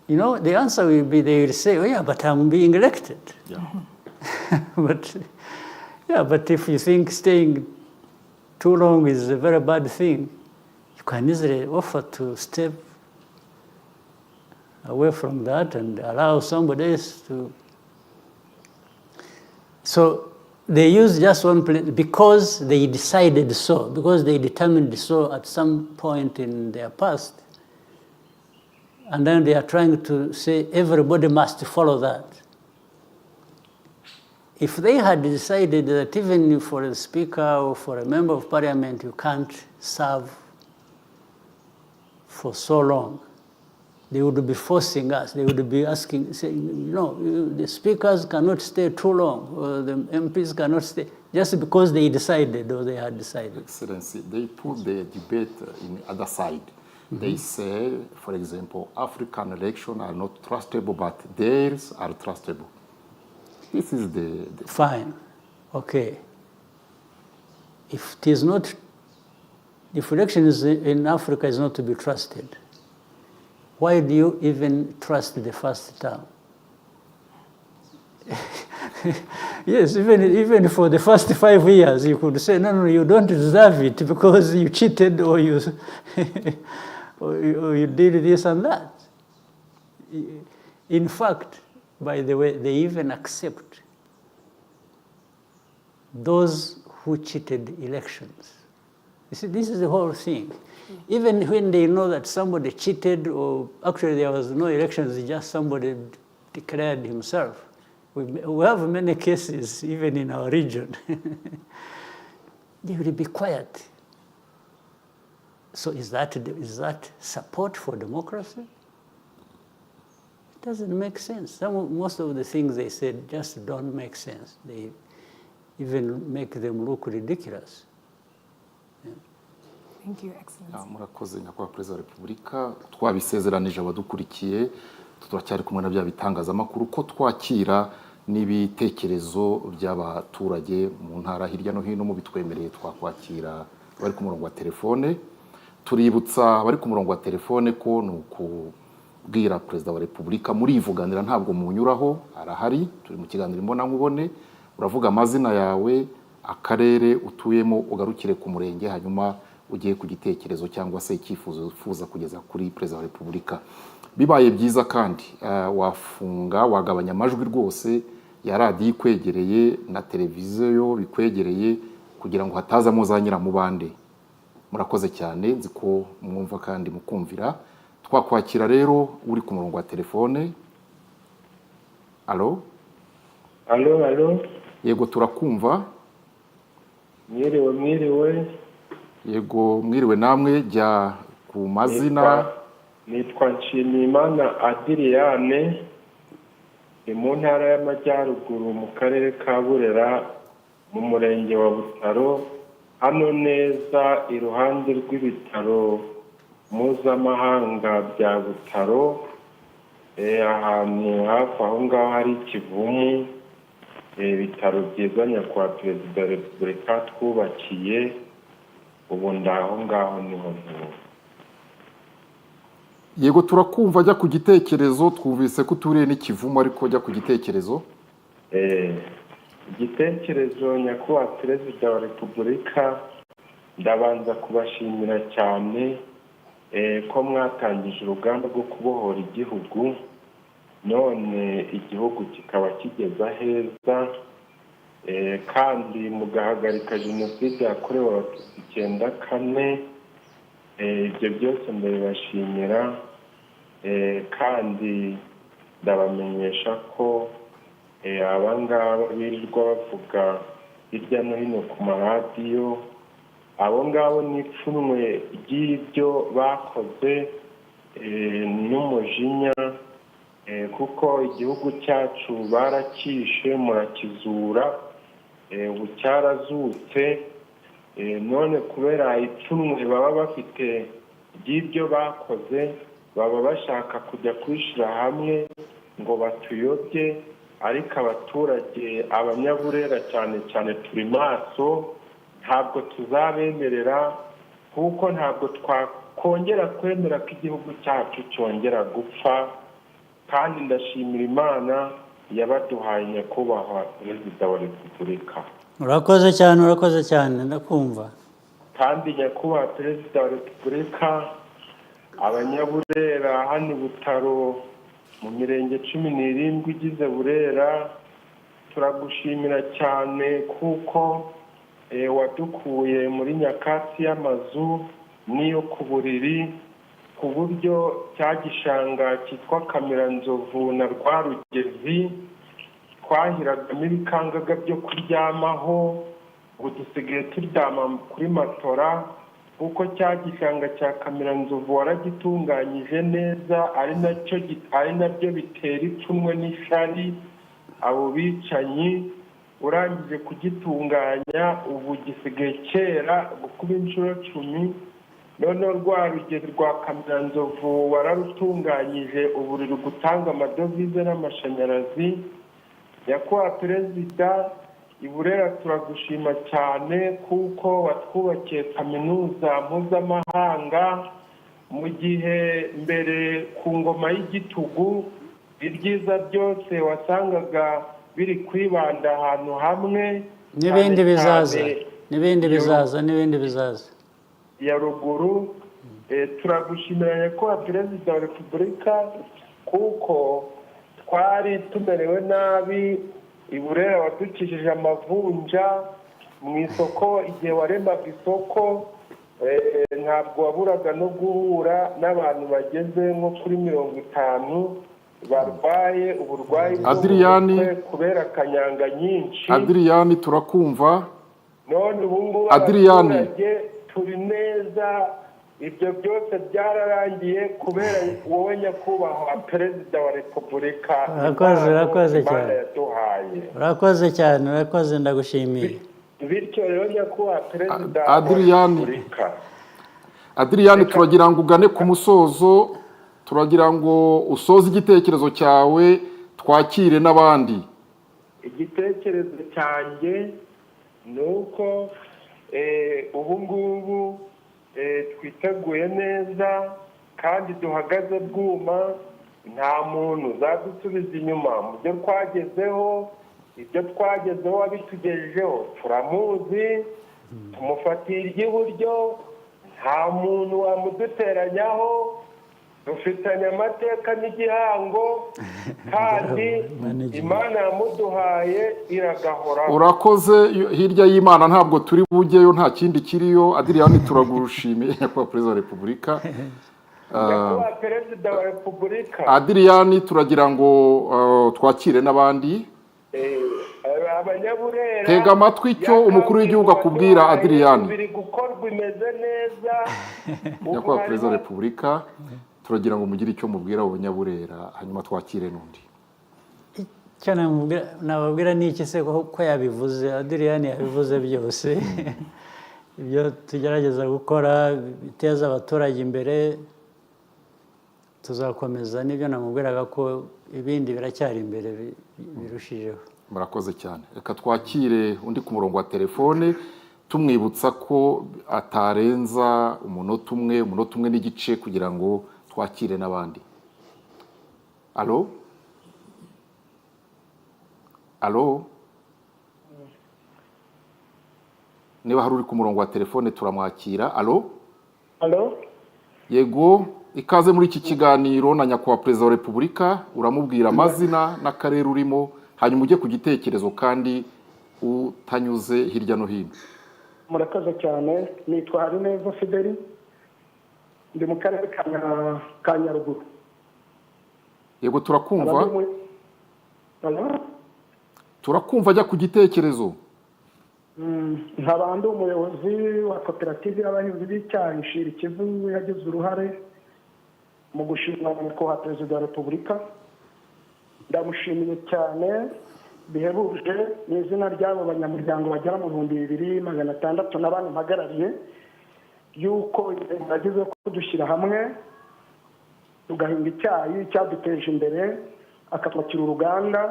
You know, the answer will be, they will say, oh yeah, but I'm being elected. Yeah. But if you think staying too long is a very bad thing, you can easily offer to step away from that and allow somebody else to. So they use just one place because they decided so, because they determined so at some point in their past. And then they are trying to say everybody must follow that. If they had decided that even for a speaker or for a member of parliament, you can't serve for so long, they would be forcing us. They would be asking, saying, the speakers cannot stay too long, or the MPs cannot stay, just because they decided or they had decided. Excellency, they put the debate in the other side. They say, for example, African elections are not trustable, but theirs are trustable. This is the... Fine. Okay. If it is not, if elections in Africa is not to be trusted, why do you even trust the first term? Yes, even for the first 5 years, you could say, no, you don't deserve it because you cheated or you, or you did this and that. In fact, by the way, they even accept those who cheated elections. You see, this is the whole thing. Even when they know that somebody cheated, or actually there was no elections, just somebody declared himself. We have many cases, even in our region. They will be quiet. So is that support for democracy? It doesn't make sense. Most of the things they said just don't make sense. They even make them look ridiculous. Thank you, Excellency. Murakoze nyakubahwa Perezida wa Repubulika, twabisezeranije abadukurikiye, turacyari kumwe na bya bitangazamakuru ko twakira n'ibitekerezo by'abaturage mu ntara hirya no hino mu bitwemereye twakwakira bari ku murongo wa telefone. Tuributsa bari ku murongo wa telefone ko nukubwira Perezida wa Repubulika muri ivuganira ntabwo munyuraho, arahari, turi mu kiganiro imbona nkubone, uravuga amazina yawe, akarere utuyemo, ugarukire ku murenge, hanyuma ugiye ku gitekerezo cyangwa se icyifuzo ufuza kugeza kuri Perezida wa Repubulika. Bibaye byiza kandi wafunga wagabanya amajwi rwose ya radiyo ikwegereye na televiziyo bikwegereye kugira ngo hatazamo za nyiramubande. Murakoze cyane, nzi ko mwumva kandi mukumvira. Twakwakira rero uri ku murongo wa telefone. Allo? Allo? Yego turakumva. Mwiriwe. Yego mwiriwe namwe, jya ku mazina. Nitwa Nshimiyimana Adriyane, mu ntara y'Amajyaruguru mu karere ka Burera mu murenge wa Butaro, hano neza iruhande rw'ibitaro mpuzamahanga bya Butaro, ahantu hafi aho ngaho hari Kivumu, ibitaro byiza nyakubahwa Perezida wa Repubulika twubakiye, ubu ndaho ngaho niho ntuye. Yego turakumva, ajya ku gitekerezo, twumvise ko uturiye n'Ikivumu ariko ajya ku gitekerezo. Igitekerezo nyakubahwa Perezida wa Repubulika, ndabanza kubashimira cyane ko mwatangije urugamba rwo kubohora igihugu, none igihugu kikaba kigeza heza, kandi mugahagarika jenoside yakorewe Abatutsi 94. Ibyo byose ndabibashimira, kandi ndabamenyesha ko abangaba birirwa bavuga hirya no hino ku maradiyo, abo ngabo n'ipfunwe ry'ibyo bakoze n'umujinya, kuko igihugu cyacu barakishe murakizura, ubu cyarazutse, none kubera ipfunwe baba bafite ry'ibyo bakoze, baba bashaka kujya kwishira hamwe ngo batuyobye, ariko abaturage abanyaburera cyane cyane turi maso, ntabwo tuzabemerera, kuko ntabwo twakongera kwemera ko igihugu cyacu cyongera gupfa, kandi ndashimira Imana yabaduhaye nyakubahwa Perezida wa Repubulika. Urakoze cyane ndakumva. Kandi nyakubahwa Perezida wa Repubulika, abanyaburera hano Butaro mu mirenge 17 igize Burera, turagushimira cyane kuko wadukuye muri nyakatsi y'amazu n'iyo ku buriri, ku buryo cya gishanga cyitwa Kamiranzovu na Rwarugezi twahiragamo ibikangaga byo kuryamaho, ubu dusigaye turyama kuri matora, kuko cya gishanga cya Kamiranzovu waragitunganyije neza, ari nabyo bitera ipfunwe n'ishari abo bicanyi. Urangije kugitunganya ubu gisigaye kera gukuba inshuro 10. Noneho Rwarugezi rwa Kamiranzovu wararutunganyije, ubu ruri gutanga amadovize n'amashanyarazi. Nyakubahwa Perezida, i Burera turagushima cyane kuko watwubakiye kaminuza mpuzamahanga, mu gihe mbere ku ngoma y'igitugu ibyiza byose wasangaga biri kwibanda ahantu hamwe, n'ibindi bizaza ya ruguru. Turagushimira Nyakubahwa Perezida wa Repubulika kuko twari tumerewe nabi. I Burera wadukijije amavunja mu isoko, igihe waremaga isoko ntabwo waburaga no guhura n'abantu bageze nko kuri 50 barwaye uburwayi bwo kubera kanyanga nyinshi. Adriani turakumva. None ubu ngubu abaturage turi neza, ibyo byose byararangiye kubera wowe Nyakubahwa Perezida wa Repubulika. Urakoze cyane, ndagushimiye. Bityo rero Nyakubahwa Perezida wa Repubulika, Adriani turagira ngo ugane ku musozo, turagira ngo usoze igitekerezo cyawe, twakire n'abandi. Igitekerezo cyanjye ni uko ubu ngubu twiteguye neza kandi duhagaze bwuma, nta muntu uzadusubiza inyuma mu byo twagezeho. Ibyo twagezeho wabitugejejeho turamuzi, tumufatiye iry'iburyo, nta muntu wamuduteranyaho, dufitanye amateka n'igihango kandi Imana yamuduhaye iragahoraho. Urakoze. Hirya y'Imana ntabwo turi bujyeyo, nta kindi kiriyo. Adriani turagushimiye Nyakubahwa Perezida wa Repubulika. Nyakubahwa Perezida wa Repubulika, Adriani turagira ngo twakire n'abandi. Abanyaburera tega amatwi icyo umukuru w'igihugu akubwira. Adriani biri gukorwa imeze neza. Nyakubahwa Perezida wa Repubulika, turagira ngo mugire icyo mubwira abanyaburera, hanyuma twakire n'undi. Icyo nababwira ni iki se ko yabivuze? Adriani yabivuze byose. Ibyo tugerageza gukora biteza abaturage imbere tuzakomeza, n'ibyo namubwiraga ko ibindi biracyari imbere birushijeho. Murakoze cyane. Reka twakire undi ku murongo wa telefone, tumwibutsa ko atarenza umunota umwe n'igice kugira ngo twakire n'abandi. Alo? Niba hari uri ku murongo wa telefone turamwakira. Alo? Yego, ikaze muri iki kiganiro na Nyakubahwa Perezida wa Repubulika. Uramubwira amazina n'akarere urimo, hanyuma ujye ku gitekerezo kandi utanyuze hirya no hino. Murakoze cyane. Nitwa Habineza Fideli, ndi mu karere ka Nyaruguru. Yego turakumva. Turakumva, ajya ku gitekerezo. Nkaba ndi umuyobozi wa koperative y'abahinzi b'icyayi Shira Ikivu, yagize uruhare mu gushimira Nyakubahwa Perezida wa Repubulika. Ndamushimiye cyane bihebuje mu izina ry'abo banyamuryango bagera mu 2600 n'abandi mpagarariye, yuko yagize ko dushyira hamwe tugahinga icyayi cyaduteje imbere, akatwakira uruganda.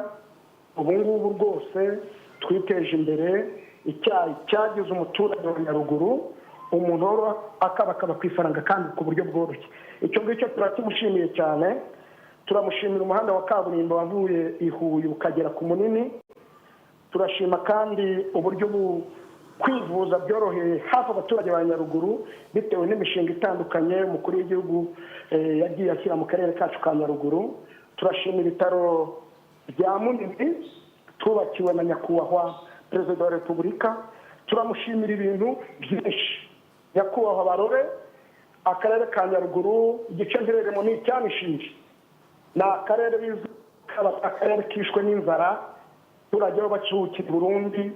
Ubu ngubu rwose twiteje imbere, icyayi cyagize umuturage wa Nyaruguru umuntu akaba ku ifaranga kandi ku buryo bworoshye. Icyo ngicyo turakimushimiye cyane. Turamushimira umuhanda wa kaburimbo wavuye i Huye ukagera ku Munini. Turashima kandi uburyo kwivuza byoroheye hafi abaturage ba Nyaruguru bitewe n'imishinga itandukanye umukuru w'igihugu yagiye ashyira mu karere kacu ka Nyaruguru. Turashima ibitaro bya Munini tubakiwe na Nyakubahwa Perezida wa Repubulika. Turamushimira ibintu byinshi. Nyakubahwa Barore akarere ka Nyaruguru igice mpereremo ni icyanishije, ni akarere bizwi akarere kishwe n'inzara, abaturage bo bacuhukira Burundi,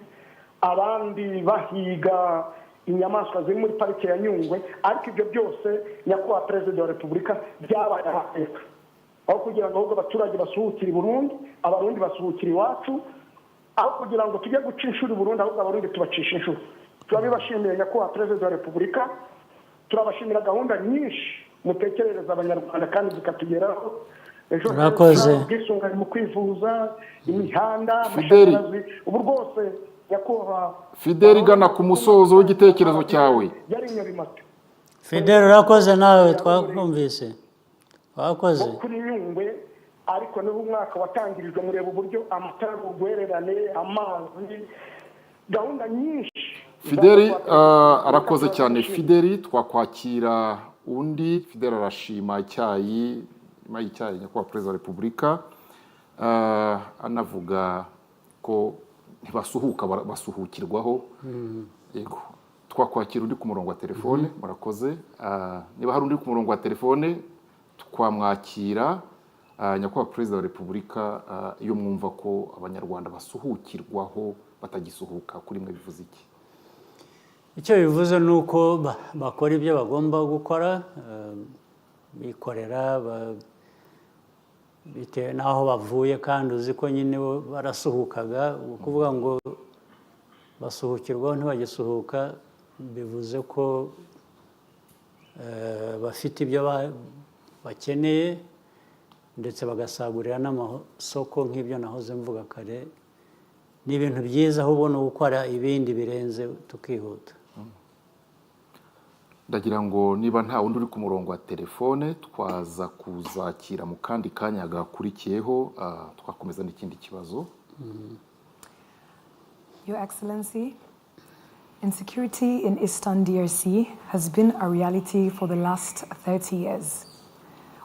abandi bahiga inyamaswa ziri muri parike ya Nyungwe. Ariko ibyo byose nyakubahwa perezida wa repubulika byabaye amateka, aho kugira ngo ahubwo abaturage basuhukire Burundi, abarundi basuhukire iwacu, aho kugira ngo tujye guca inshuro Burundi, ahubwo abarundi tubacisha inshuro. Turabibashimiye nyakubahwa perezida wa repubulika, turabashimira gahunda nyinshi mutekerereza abanyarwanda kandi zikatugeraho. Ejo ubwisungane mu kwivuza, imihanda, amashanyarazi, ubu rwose nyakubahwa Fidel, igana ku musozo w'igitekerezo cyawe. yari Nyarimata. Fidel, urakoze nawe, twakumvise wakoze kuri Nyungwe. Ariko niho umwaka watangirijwe, mureba uburyo amatara y'urwererane, amazi, gahunda nyinshi. Fidel arakoze cyane. Fidel, twakwakira undi. Fidel arashima icyayi nyakubahwa perezida wa repubulika, anavuga ko ntibasuhuka basuhukirwaho. Yego, twakwakira undi ku murongo wa telefone. Murakoze. Niba hari undi ku murongo wa telefone twamwakira. Nyakubahwa perezida wa repubulika, iyo mwumva ko abanyarwanda basuhukirwaho batagisuhuka, kuri mwe bivuze iki? icyo bivuze ni uko bakora ibyo bagomba gukora, bikorera bitewe n'aho bavuye, kandi uzi ko nyine barasuhukaga. Ukuvuga ngo basuhukirwaho ntibagisuhuka bivuze ko bafite ibyo bakeneye, ndetse bagasagurira n'amasoko nk'ibyo nahoze mvuga kare. Ni ibintu byiza, ahubwo ni gukora ibindi birenze tukihuta. Ndagira ngo niba nta wundi uri ku murongo wa telefone twaza kuzakira mu kandi kanya gakurikiyeho, twakomeza n'ikindi kibazo. Your Excellency, insecurity in Eastern DRC has been a reality for the last 30 years.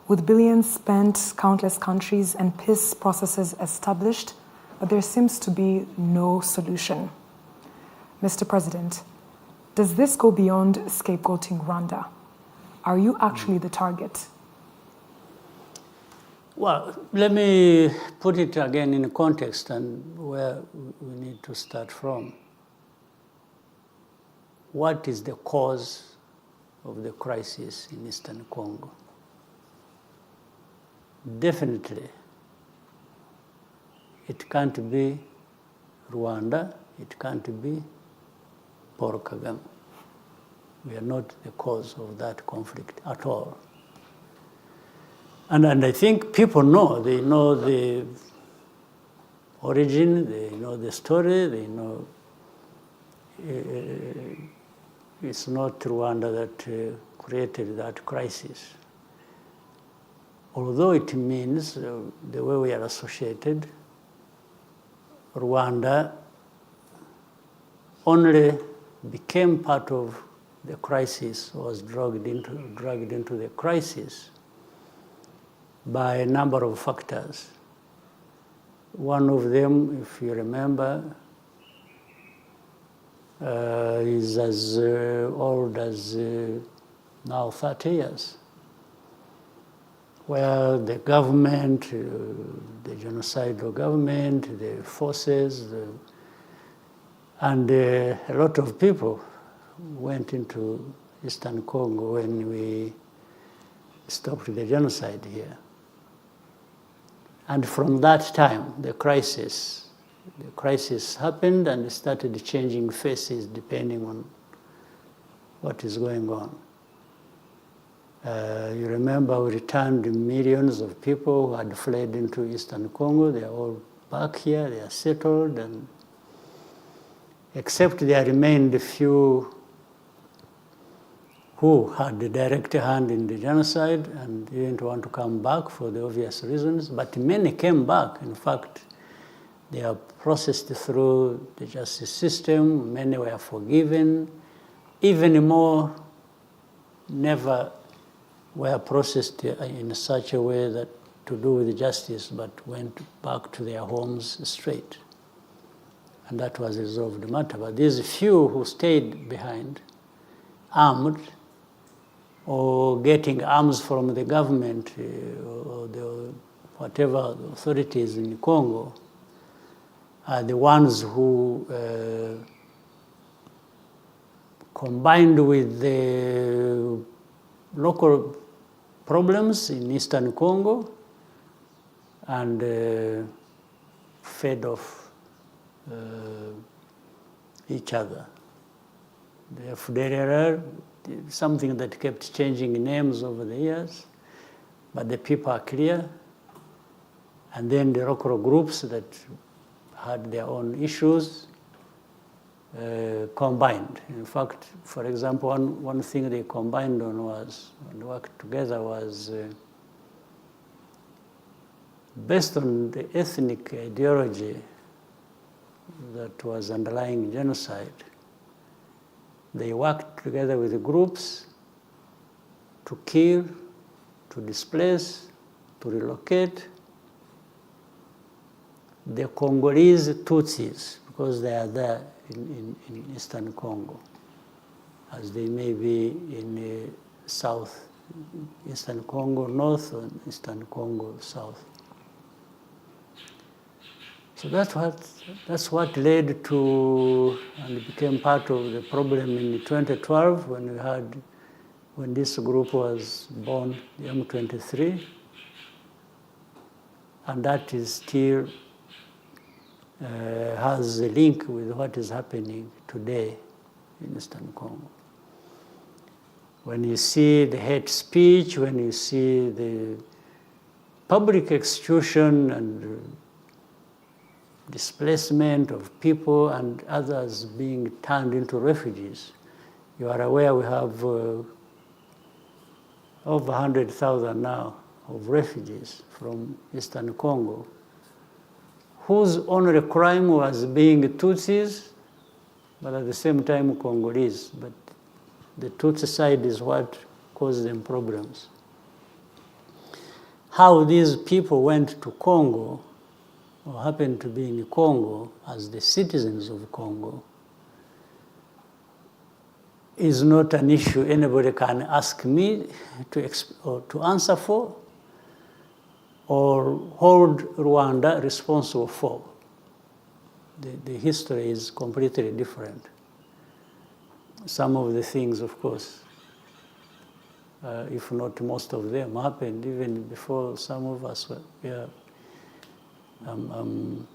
With billions spent, countless countries and peace processes established, but there seems to be no solution. Mr. President, does this go beyond scapegoating Rwanda? Are you actually the target? Well, let me put it again in context and where we need to start from. What is the cause of the crisis in Eastern Congo? Definitely, it can't be Rwanda, it can't be Paul Kagame. We are not the cause of that conflict at all. And I think people know, they know the origin, they know the story, they know it's not Rwanda that created that crisis. Although it means, the way we are associated, Rwanda only became part of the crisis, was dragged into the crisis by a number of factors. One of them, if you remember, is as old as now 30 years, where the government, the genocidal government, the forces, and a lot of people went into Eastern Congo when we stopped the genocide here. And from that time, the crisis happened and started changing faces depending on what is going on. You remember we returned millions of people who had fled into Eastern Congo. They are all back here, they are settled, and except there remained a few who had the direct hand in the genocide and didn't want to come back for the obvious reasons, but many came back. In fact, they are processed through the justice system, many were forgiven, even more never were processed in such a way that to do with justice, but went back to their homes straight. And that was resolved the matter. But these few who stayed behind, armed, or getting arms from the government or the whatever authorities in Congo are the ones who, combined with the local problems in Eastern Congo, and fed off each other. The FDLR, something that kept changing names over the years, but the people are clear. And then the local groups that had their own issues combined. In fact, for example, one thing they combined on was, and worked together was, based on the ethnic ideology that was underlying genocide, they worked together with the groups to kill, to displace, to relocate the Congolese Tutsis, because they are there in Eastern Congo, as they may be in South, Eastern Congo North and Eastern Congo South. So that's what led to, and became part of the problem in 2012 when this group was born, the M23, and that is still has a link with what is happening today in Eastern Congo. When you see the hate speech, when you see the public execution and displacement of people and others being turned into refugees, you are aware we have over 100,000 now of refugees from Eastern Congo, whose only crime was being Tutsis, but at the same time Congolese. But the Tutsi side is what caused them problems. How these people went to Congo, or happened to be in Congo as the citizens of Congo, is not an issue anybody can ask me to answer for, or hold Rwanda responsible for. The history is completely different. Some of the things, of course, if not most of them, happened even before some of us were here. I'm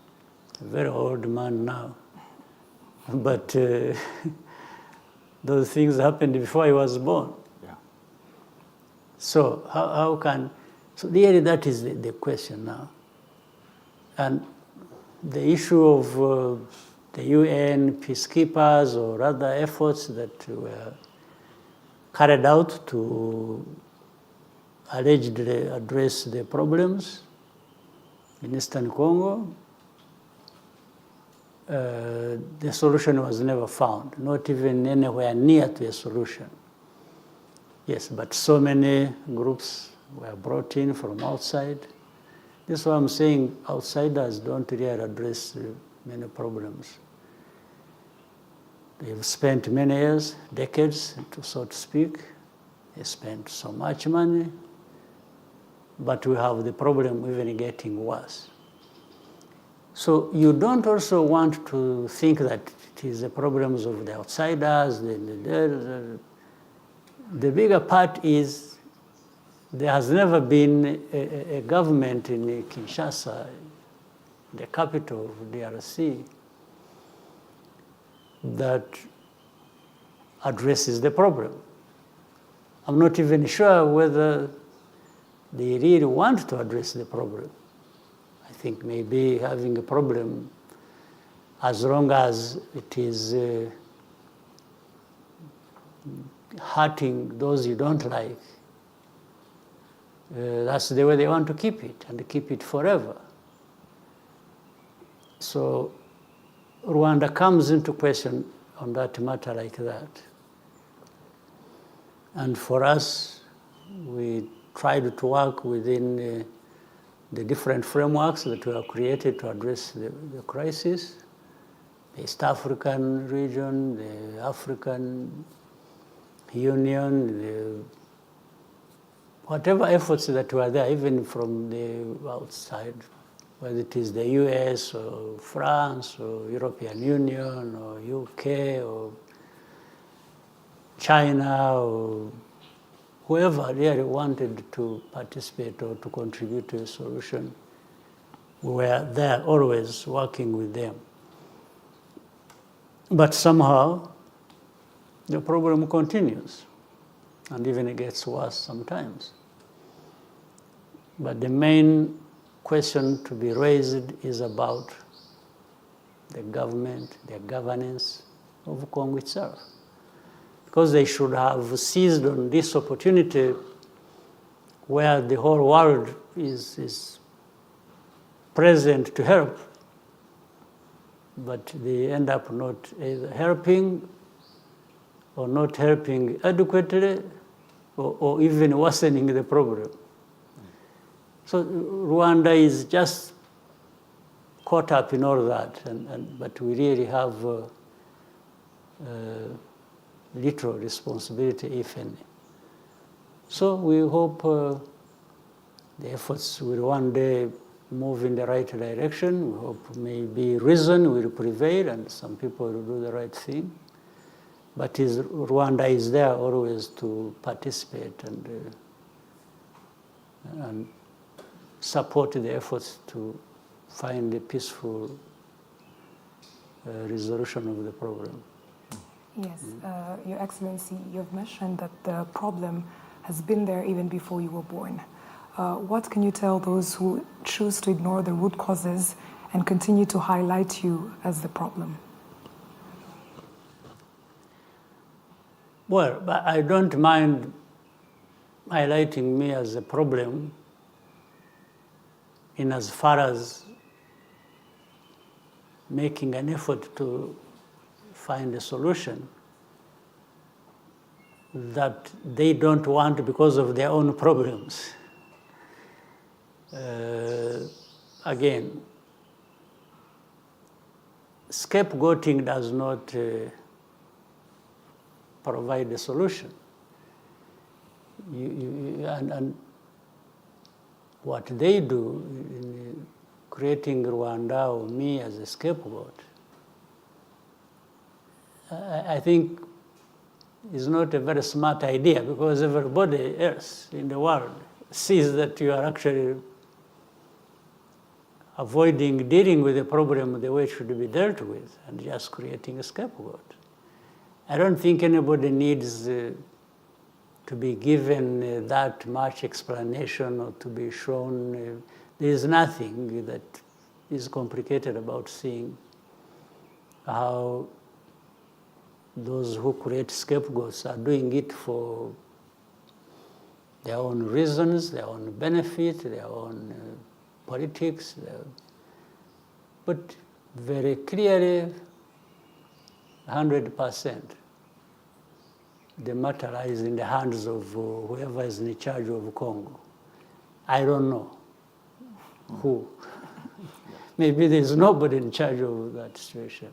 a very old man now, but those things happened before I was born. Yeah. So how can, so really that is the question now. And the issue of the UN peacekeepers or other efforts that were carried out to allegedly address the problems in Eastern Congo, the solution was never found, not even anywhere near to a solution. Yes, but so many groups were brought in from outside. This is why I'm saying outsiders don't really address many problems. They've spent many years, decades, so to speak. They spent so much money, but we have the problem even getting worse. So you don't also want to think that it is the problems of the outsiders. The bigger part is there has never been a government in Kinshasa, the capital of DRC, that addresses the problem. I'm not even sure whether they really want to address the problem. I think maybe having a problem, as long as it is hurting those you don't like, that's the way they want to keep it, and keep it forever. So Rwanda comes into question on that matter like that. And for us, we tried to work within the different frameworks that were created to address the crisis, the East African region, the African Union, the whatever efforts that were there, even from the outside, whether it is the US or France or European Union or UK or China or whoever really wanted to participate or to contribute to a solution, we were there always working with them. But somehow, the problem continues, and even it gets worse sometimes. But the main question to be raised is about the government, the governance of Congo itself. Because they should have seized on this opportunity where the whole world is present to help, but they end up not either helping or not helping adequately or even worsening the problem. So Rwanda is just caught up in all that, but we really have little responsibility, if any. So we hope the efforts will one day move in the right direction. We hope maybe reason will prevail and some people will do the right thing. But Rwanda is there always to participate and support the efforts to find a peaceful resolution of the problem. Yes, Your Excellency, you've mentioned that the problem has been there even before you were born. What can you tell those who choose to ignore the root causes and continue to highlight you as the problem? Well, but I don't mind highlighting me as a problem in as far as making an effort to find a solution that they don't want because of their own problems. Again, scapegoating does not provide a solution. And what they do in creating Rwanda or me as a scapegoat, I think is not a very smart idea, because everybody else in the world sees that you are actually avoiding dealing with the problem the way it should be dealt with and just creating a scapegoat. I don't think anybody needs to be given that much explanation or to be shown. There is nothing that is complicated about seeing how those who create scapegoats are doing it for their own reasons, their own benefit, their own politics. But very clearly, 100%, the matter lies in the hands of whoever is in charge of Congo. I don't know who. Maybe there's nobody in charge of that situation.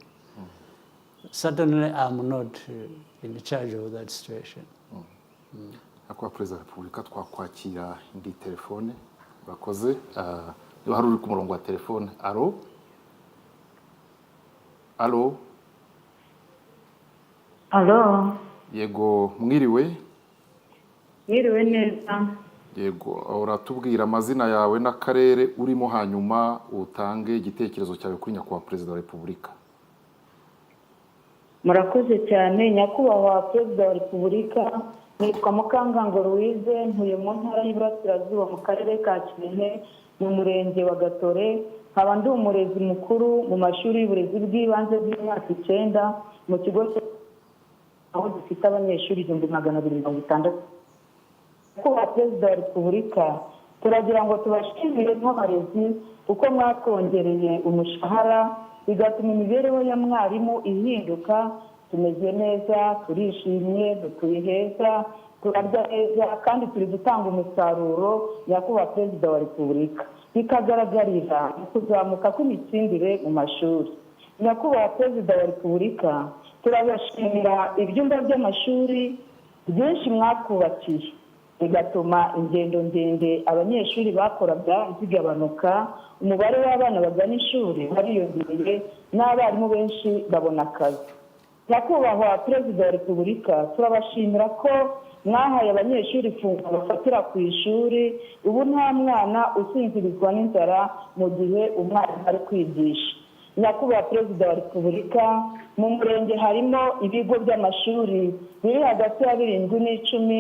Certainly, I'm not in charge of that situation. Akwa Perezida wa Repubulika twakwakira indi telefone bakoze yo hari uri ku murongo wa telefone. Alo alo alo yego mwiriwe neza. Yego uratubwira amazina yawe n'akarere urimo hanyuma utange igitekerezo cyawe kuri nyakubahwa Perezida wa Repubulika. Murakoze cyane nyakubahwa Perezida wa Repubulika. Nitwa Mukangango Louise, ntuye mu ntara y'Iburasirazuba mu karere ka Kirehe mu murenge wa Gatore. Nkaba ndi umurezi mukuru mu mashuri y'uburezi bw'ibanze bw'imyaka 9 mu kigo aho dufite abanyeshuri 260. Nyakubahwa Perezida wa Repubulika, turagira ngo tubashimire nk'abarezi kuko mwatwongereye umushahara bigatuma imibereho ya mwarimu ihinduka. Tumeze neza, turishimye, dutuye heza, turarya neza kandi turi gutanga umusaruro. Nyakubahwa Perezida wa Repubulika, bikagaragarira mu kuzamuka kw'imitsindire mu mashuri. Nyakubahwa Perezida wa Repubulika, turabashimira ibyumba by'amashuri byinshi mwatwubakiye bigatuma ingendo ndende abanyeshuri bakoraga zigabanuka, umubare w'abana bagana ishuri wariyongereye n'abarimu benshi babona akazi. Nyakubahwa Perezida wa Repubulika, turabashimira ko mwahaye abanyeshuri ifunguro bafatira ku ishuri, ubu nta mwana usinzirizwa n'inzara mu gihe umwarimu ari kwigisha. Nyakubahwa Perezida wa Repubulika, mu murenge harimo ibigo by'amashuri biri hagati ya 7 n'10,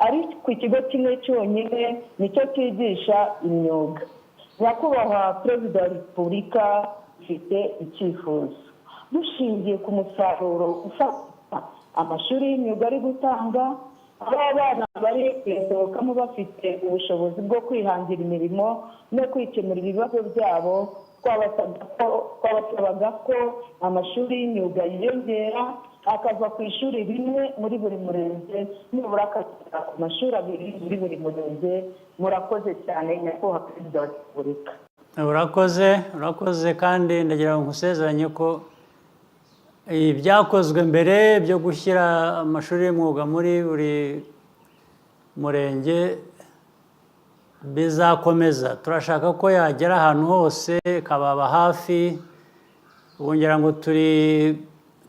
ariko ikigo kimwe cyonyine nicyo cyigisha imyuga. Nyakubahwa Perezida wa Repubulika, ufite icyifuzo. Dushingiye ku musaruro ufata amashuri y'imyuga ari gutanga, abana bari kwisohokamo bafite ubushobozi bwo kwihangira imirimo no kwikemura ibibazo byabo, twabasabaga ko amashuri y'imyuga yiyongera akava ku ishuri rimwe muri buri murenge, nibura akagera ku mashuri 2 muri buri murenge. Murakoze cyane Nyakubahwa Perezida wa Repubulika. urakoze kandi ndagira ngo nkusezeranye ko ibyakozwe mbere byo gushyira amashuri y'umwuga muri buri murenge bizakomeza. Turashaka ko yagera ahantu hose, kababa hafi. Ubongera ngo turi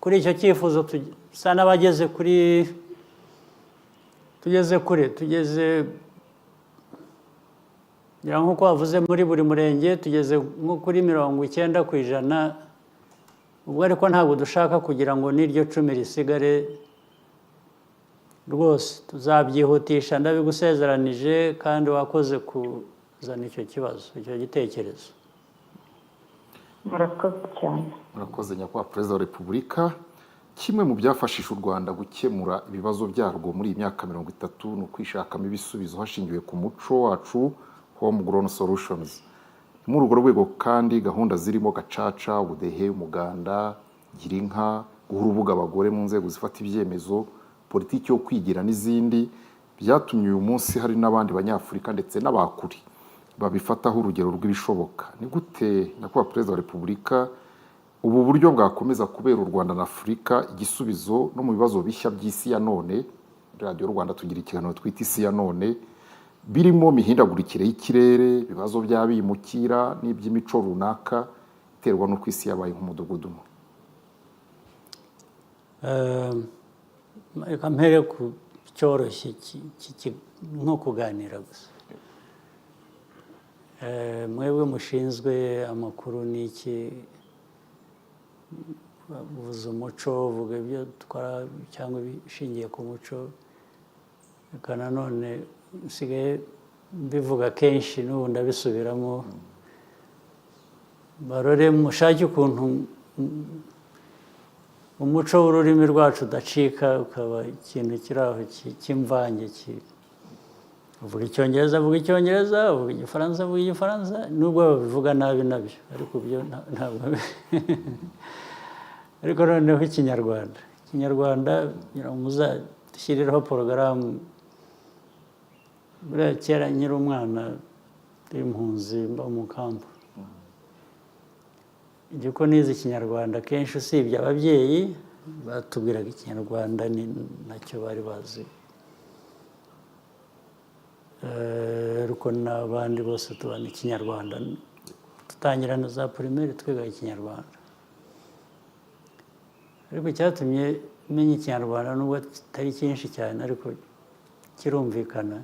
kuri icyo cyifuzo tusa n'abageze tugeze ngira nk'uko wavuze muri buri murenge tugeze nko kuri 90%. Ubwo ariko ntabwo dushaka kugira ngo n'iryo 10 risigare rwose, tuzabyihutisha ndabigusezeranije, kandi wakoze kuzana icyo kibazo, icyo gitekerezo. Murakoze cyane. Murakoze Nyakubahwa Perezida wa Repubulika. Kimwe mu byafashije u Rwanda gukemura ibibazo byarwo muri iyi myaka 30 ni ukwishakamo ibisubizo hashingiwe ku muco wacu, Homegrown solutions. Muri urwo rwego kandi gahunda zirimo gacaca, ubudehe, umuganda, girinka, guha urubuga abagore mu nzego zifata ibyemezo, politiki yo kwigira n'izindi, byatumye uyu munsi hari n'abandi banyafurika ndetse n'abakuri babifataho urugero rw'ibishoboka. Ni gute Nyakubahwa Perezida wa Repubulika ubu buryo bwakomeza kubera u Rwanda na Afurika igisubizo no mu bibazo bishya by'isi ya none? Radio Rwanda tugira ikiganiro twita isi ya none, birimo mihindagurikire y'ikirere, ibibazo by'abimukira n'iby'imico runaka iterwa no kwisi yabaye nk'umudugudu. Reka mpere ku cyoroshye nko kuganira gusa. Mwebwe mushinzwe amakuru n'iki, uvuze umuco, uvuga ibyo twara cyangwa bishingiye ku muco, reka nanone nsigaye mbivuga kenshi n'ubu ndabisubiramo. Barore mushake ukuntu umuco w'ururimi rwacu udacika, ukaba ikintu kiri aho cy'imvange. Uvuga Icyongereza avuga Icyongereza, uvuga Igifaransa avuga Igifaransa, nubwo babivuga nabi nabyo, ariko byo ntabwo ariko noneho Ikinyarwanda muzashyiriraho porogaramu. Buriya kera nkiri umwana w'impunzi mba mu kampu, ibyo ko nize Ikinyarwanda kenshi usibye ababyeyi batubwiraga Ikinyarwanda ni nacyo bari bazi, ariko n'abandi bose tubana Ikinyarwanda. Dutangira na za primaire twiga Ikinyarwanda, ariko cyatumye menya Ikinyarwanda nubwo kitari cyinshi cyane ariko kirumvikana.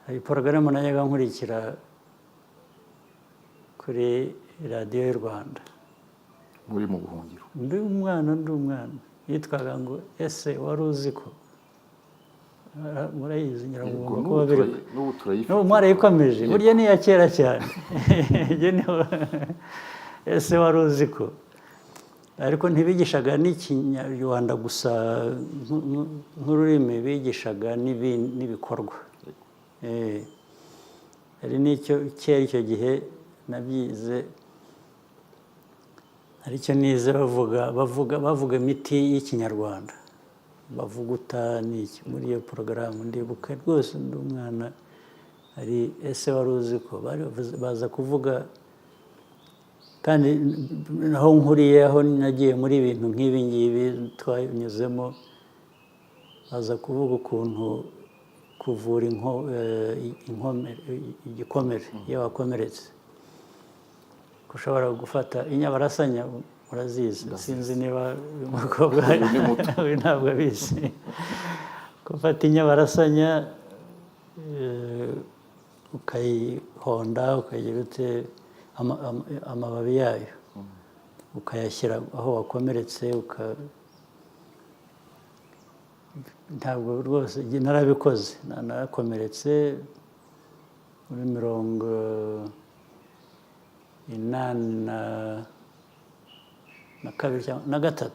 Hari porogaramu najyaga nkurikira kuri radiyo y'u Rwanda muri mu buhungiro, ndi umwana yitwaga ngo ese wari uzi ko, murayizi nyirango kuba biri n'ubu mwarayikomeje, burya ni iya kera cyane. Ese wari uzi ko, ariko ntibigishaga n'Ikinyarwanda gusa nk'ururimi, bigishaga n'ibikorwa. Hari n'icyo kera icyo gihe nabyize, aricyo nize bavuga imiti y'Ikinyarwanda, bavuguta n'iki muri iyo porogaramu. Ndibuka rwose ndi umwana, hari ese wari uzi ko, baza kuvuga. Kandi aho nkuriye, aho nagiye muri ibintu nk'ibi ngibi twanyuzemo, baza kuvuga ukuntu kuvura igikomere iyo wakomeretse ushobora gufata inyabarasanya urazizi sinzi niba umukobwa we ntabwo abizi gufata inyabarasanya ukayihonda ukagira ute amababi yayo ukayashyira aho wakomeretse ntabwo rwose narabikoze narakomeretse muri 1983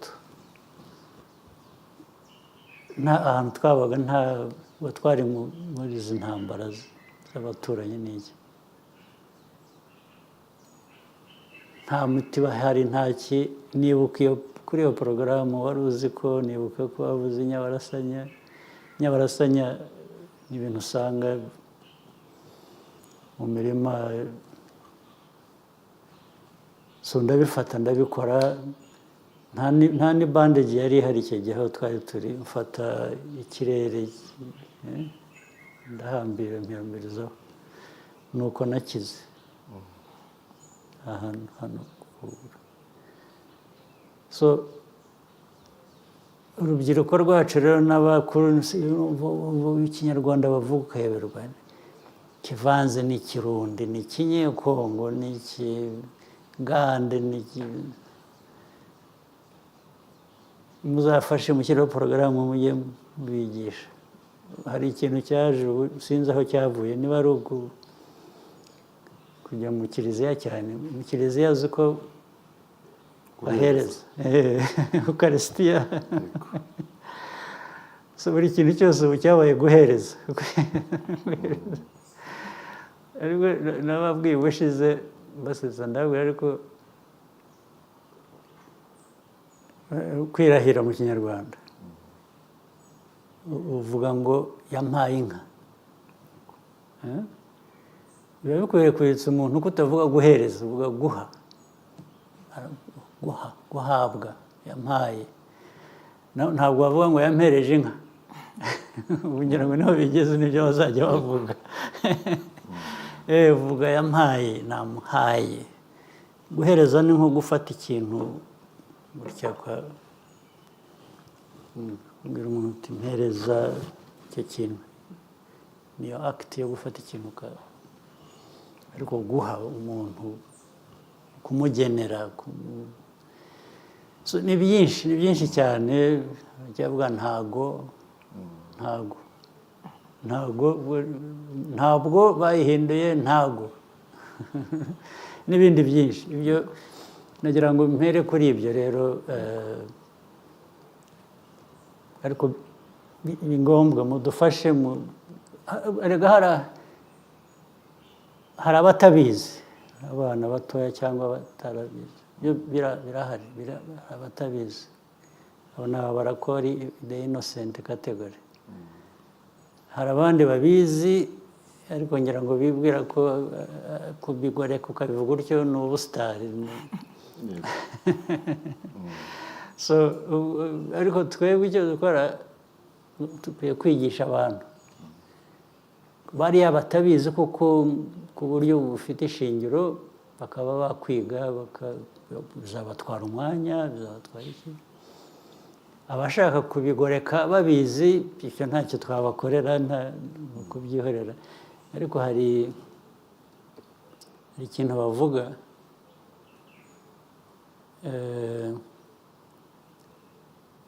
nta ahantu twabaga ntabwo twari muri izi ntambara z'abaturanyi n'iki nta muti bahari ntaki nibuka kuri iyo porogaramu wari uzi ko nibuka ko wabuze inyabarasanya ni ibintu usanga mu mirima so ndabifata ndabikora nta ni bandage yari ihari icyo gihe aho twari turi mfata ikirere ndahambira mpiyambirizaho nuko nakize hano so urubyiruko rwacu rero n'abakuru ikinyarwanda bavuga ukayoberwa kivanze n'ikirundi n'ikinyekongo n'ikigande muzafashe mushyiraho porogaramu mujye mubigisha hari ikintu cyaje sinzi aho cyavuye niba ari kujya mu kiliziya cyane mu kiliziya uzi ko bahereza ukarisitiya so buri kintu cyose ubu cyabaye guhereza ariko nababwiye ubushize mbaseza ndabwira ariko kwirahira mu kinyarwanda uvuga ngo yampaye inka biba bikwiriye kwibutsa umuntu ko utavuga guhereza uvuga guhabwa yampaye ntabwo bavuga ngo yampereje inka kugira ngo niho bigeze nibyo bazajya bavuga vuga yampaye namuhaye guhereza ni nko gufata ikintu gutya kubwira umuntu uti mpereza icyo kintu niyo akiti yo gufata ikintu ariko guha umuntu kumugenera ni byinshi cyane byavuga ntabwo bayihinduye ntago n'ibindi byinshi ibyo nagira ngo mpere kuri ibyo rero ariko ni ngombwa mudufashe hari abatabizi abana batoya cyangwa batarabizi birahari abatabizi abo ni abarakori the innocent category hari abandi babizi ariko ngira ngo bibwira ko kubigoreka ukabivuga utyo ni ubusitari so ariko twebwe icyo dukora dukwiye kwigisha abantu bariya batabizi kuko ku buryo bufite ishingiro bakaba bakwiga bizabatwara umwanya bizabatwara iki abashaka kubigoreka babizi icyo ntacyo twabakorera nta kubyihorera ariko hari ikintu bavuga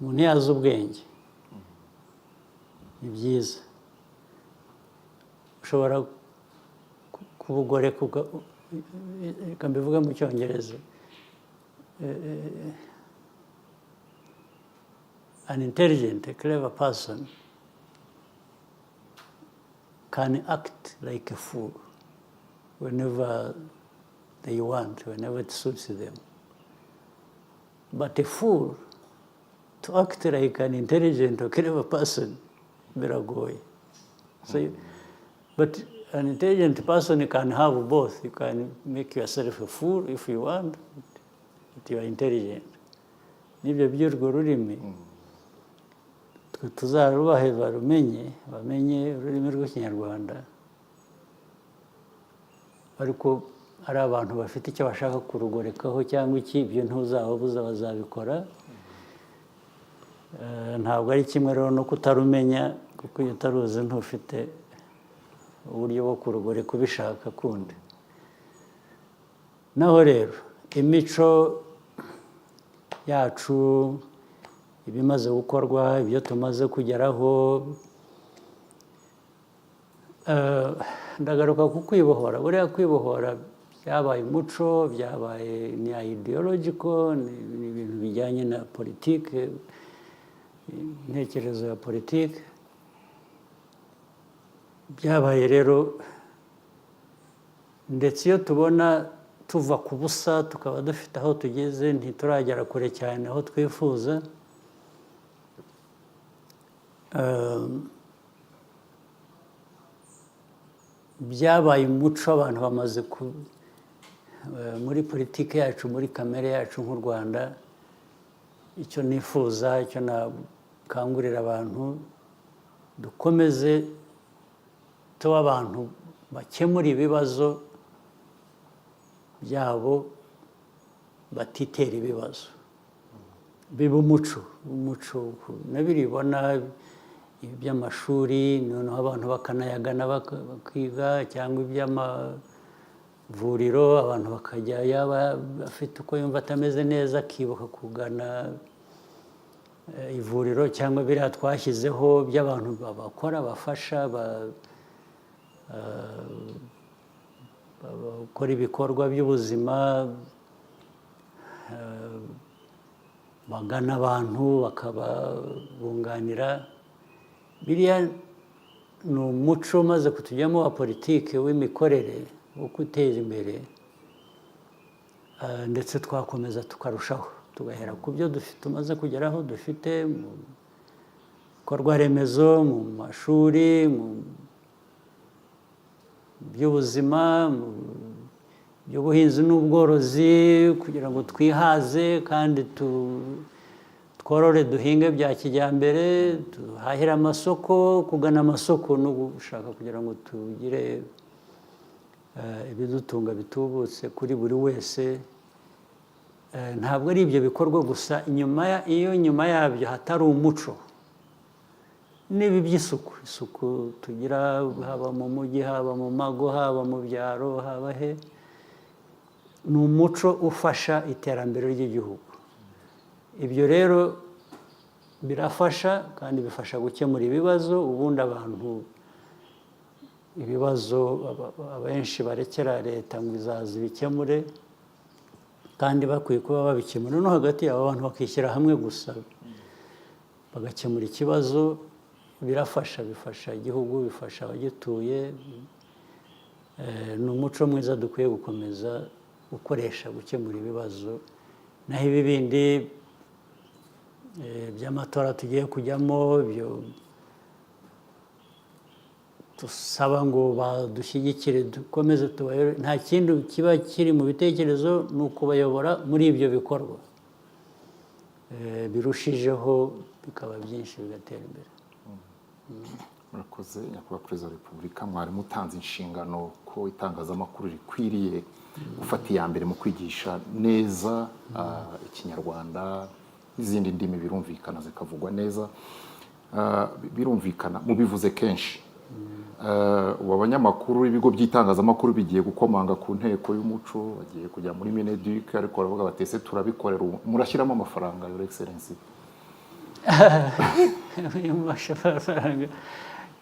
umuntu yazi ubwenge ni byiza ushobora kubugoreka reka mbivuge mu cyongereza an intelligent, a clever person can act like a fool whenever they want, whenever it suits them. But a fool, to act like an intelligent or clever person, biragoye. So, but an intelligent person can have both. You can make yourself a fool if you want, but you are intelligent. Nibyo by'urwo rurimi tuzarubahe bamenye ururimi rw'ikinyarwanda ariko ari abantu bafite icyo bashaka kurugorekaho cyangwa iki ibyo ntuzababuza bazabikora ntabwo ari kimwe rero no kutarumenya kuko iyo utaruzi ntufite uburyo bwo kurugoreka ubishaka kundi naho rero imico yacu ibimaze gukorwa ibyo tumaze kugeraho ndagaruka ku kwibohora buriya kwibohora byabaye umuco byabaye ni ideological ni ibintu bijyanye na politike intekerezo ya politike byabaye rero ndetse iyo tubona tuva ku busa tukaba dufite aho tugeze ntituragera kure cyane aho twifuza byabaye umuco abantu bamaze muri politiki yacu muri kamere yacu nk'u Rwanda icyo nifuza icyo nakangurira abantu dukomeze tuba abantu bakemura ibibazo byabo batitera ibibazo biba umuco nabiribona iby'amashuri noneho abantu bakanayagana bakiga cyangwa iby'amavuriro abantu bakajya yaba afite uko yumva atameze neza akibuka kugana ivuriro cyangwa biriya twashyizeho by'abantu bakora bafasha bakora ibikorwa by'ubuzima bagana abantu bakababunganira biriya ni umuco umaze kutujyamo wa politiki w'imikorere wo guteza imbere ndetse twakomeza tukarushaho tugahera ku byo tumaze kugeraho dufite mu bikorwa remezo mu mashuri mu by'ubuzima mu by'ubuhinzi n'ubworozi kugira ngo twihaze kandi tworore duhinge bya kijyambere duhahire amasoko kugana amasoko no gushaka kugira ngo tugire ibidutunga bitubutse kuri buri wese ntabwo ari ibyo bikorwa gusa iyo nyuma yabyo hatari umuco n'ibi by'isuku isuku tugira haba mu mujyi haba mu mago haba mu byaro haba he ni umuco ufasha iterambere ry'igihugu ibyo rero birafasha kandi bifasha gukemura ibibazo ubundi abantu ibibazo abenshi barekera leta ngo izaza ibikemure kandi bakwiye kuba babikemura no hagati y'abo bantu bakishyira hamwe gusa bagakemura ikibazo birafasha bifasha igihugu bifasha abagituye ni umuco mwiza dukwiye gukomeza gukoresha gukemura ibibazo naho ibi bindi by'amatora tugiye kujyamo byo dusaba ngo badushyigikire dukomeze tubayobore nta kindi kiba kiri mu bitekerezo ni ukubayobora muri ibyo bikorwa birushijeho bikaba byinshi bigatera imbere murakoze nyakubahwa perezida wa repubulika mwari mutanze inshingano ko itangazamakuru rikwiriye gufata iya mbere mu kwigisha neza ikinyarwanda n'izindi ndimi birumvikana zikavugwa neza birumvikana mubivuze kenshi ubu abanyamakuru ibigo by'itangazamakuru bigiye gukomanga ku nteko y'umuco bagiye kujya muri mineduc ariko baravuga batese turabikorera murashyiramo amafaranga your excellency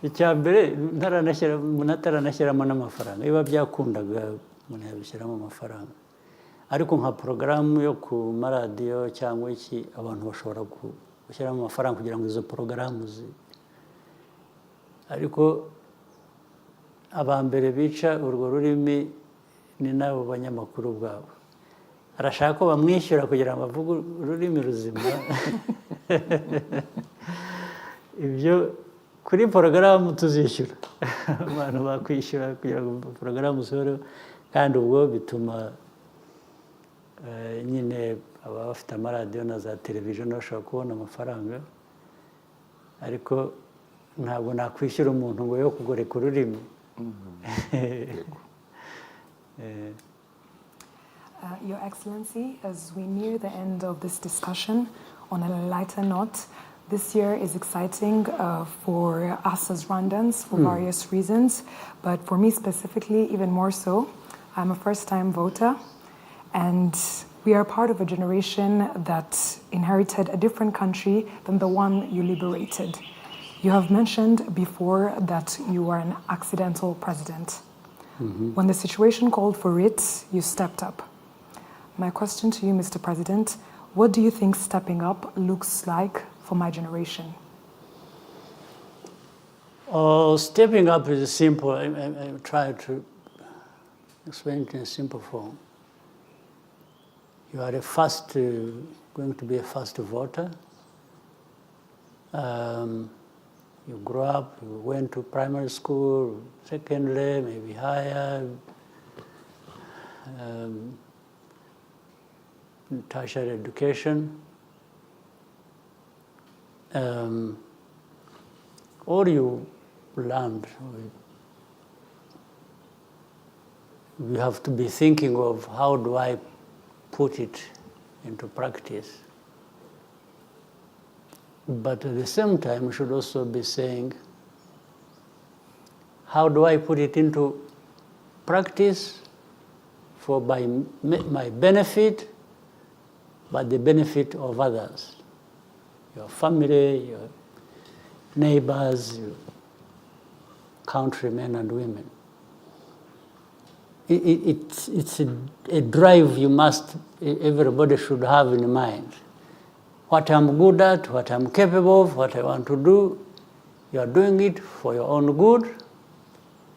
icya mbere ntaranashyiramo n'amafaranga biba byakundaga umuntu yabishyiramo amafaranga ariko nka porogaramu yo ku maradiyo cyangwa iki abantu bashobora gushyiramo amafaranga kugira ngo izo porogaramu ariko abambere bica urwo rurimi ni n'abo banyamakuru ubwabo arashaka ko bamwishyura kugira ngo avuge ururimi ruzima ibyo kuri porogaramu tuzishyura abantu bakwishyura kugira ngo porogaramu zihoreho kandi ubwo bituma nyine ababa bafite amaradiyo na za televiziyo bashobora kubona amafaranga ariko ntabwo nakwishyura umuntu ngo yo kugoreka ururimi. Your Excellency, as we near the end of this discussion, on a lighter note, this year is exciting for us as Rwandans for various reasons, but for me specifically, even more so. I'm a first-time voter, and we are part of a generation that inherited a different country than the one you liberated. You have mentioned before that you were an accidental president. When the situation called for it, you stepped up. My question to you, Mr. President, what do you think stepping up looks like for my generation? Stepping up is simple. I try to explain it in a simple form. You are going to be a first voter. You grew up, you went to primary school, secondary, maybe higher, tertiary education. All you learned, you have to be thinking of how do I put it into practice. But at the same time, we should also be saying, how do I put it into practice for my benefit, but the benefit of others, your family, your neighbors, your countrymen and women. It's a drive everybody should have in mind. What I'm good at, what I'm capable of, what I want to do, you are doing it for your own good,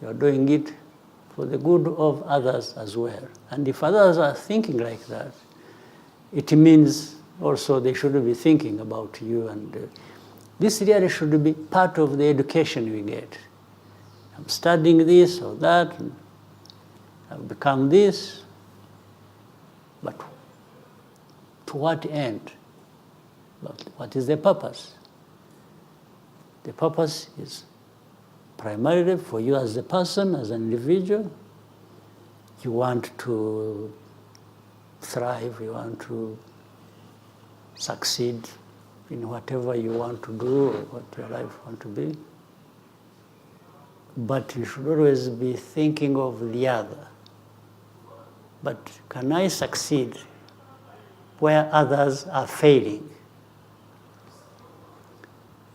you are doing it for the good of others as well. And if others are thinking like that, it means also they should be thinking about you. And this really should be part of the education we get. I'm studying this or that, and I've become this, but to what end? What is the purpose? The purpose is primarily for you as a person, as an individual. You want to thrive, you want to succeed in whatever you want to do or what your life want to be. But you should always be thinking of the other. But can I succeed where others are failing?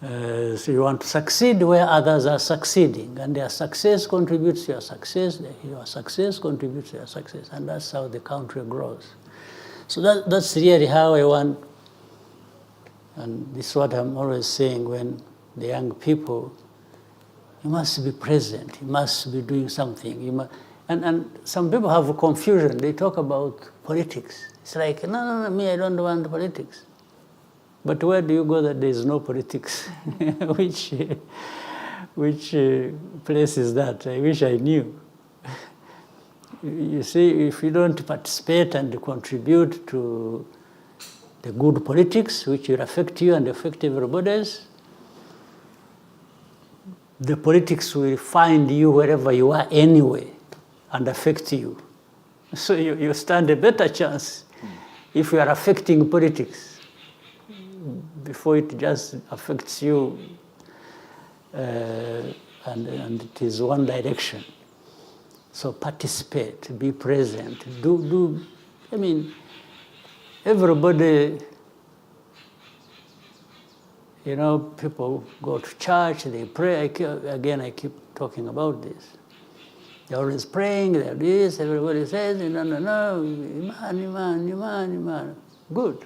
So you want to succeed where others are succeeding, and their success contributes to your success, your success contributes to your success, and that's how the country grows. So that's really how I want, and this is what I'm always saying when the young people, you must be present, you must be doing something. And some people have a confusion, they talk about politics. It's like, no, me, I don't want politics. But where do you go that there is no politics? Which place is that? I wish I knew. You see, if you don't participate and contribute to the good politics, which will affect you and affect everybody else, the politics will find you wherever you are anyway and affect you. So you stand a better chance if you are affecting politics before it just affects you and it is one direction. So participate, be present, do. I mean, everybody, you know, people go to church, they pray. I keep talking about this. They're always praying, they're this, everybody says, no, Iman. Good.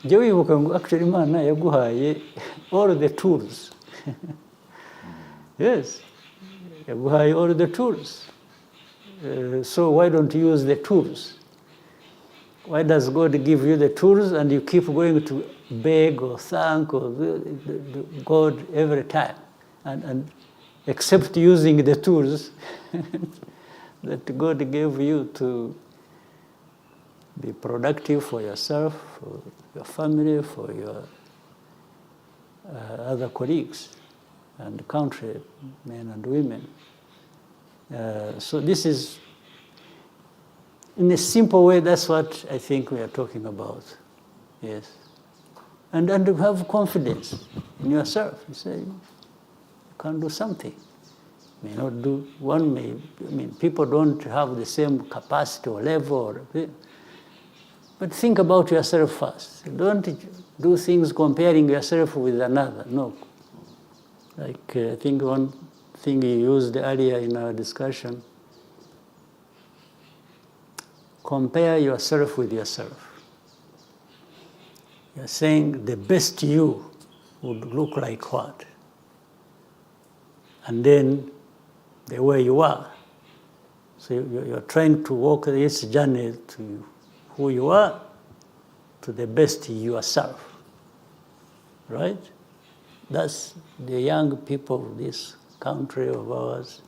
Actually, Imana yaguhaye all the tools. Yes, yaguhaye all the tools. So why don't you use the tools? Why does God give you the tools and you keep going to beg or thank or God every time? And except using the tools that God gave you to be productive for yourself, for your family, for your other colleagues and countrymen and women. So this is, in a simple way, that's what I think we are talking about. Yes. And to have confidence in yourself. You say, you can do something. May not do, one may, I mean, people don't have the same capacity or level, but think about yourself first. Don't do things comparing yourself with another, no. Like, I think one thing you used earlier in our discussion, compare yourself with yourself. You're saying the best you would look like what? And then the way you are. So you're trying to walk this journey to who you are, to the best yourself, right? That's the young people of this country of ours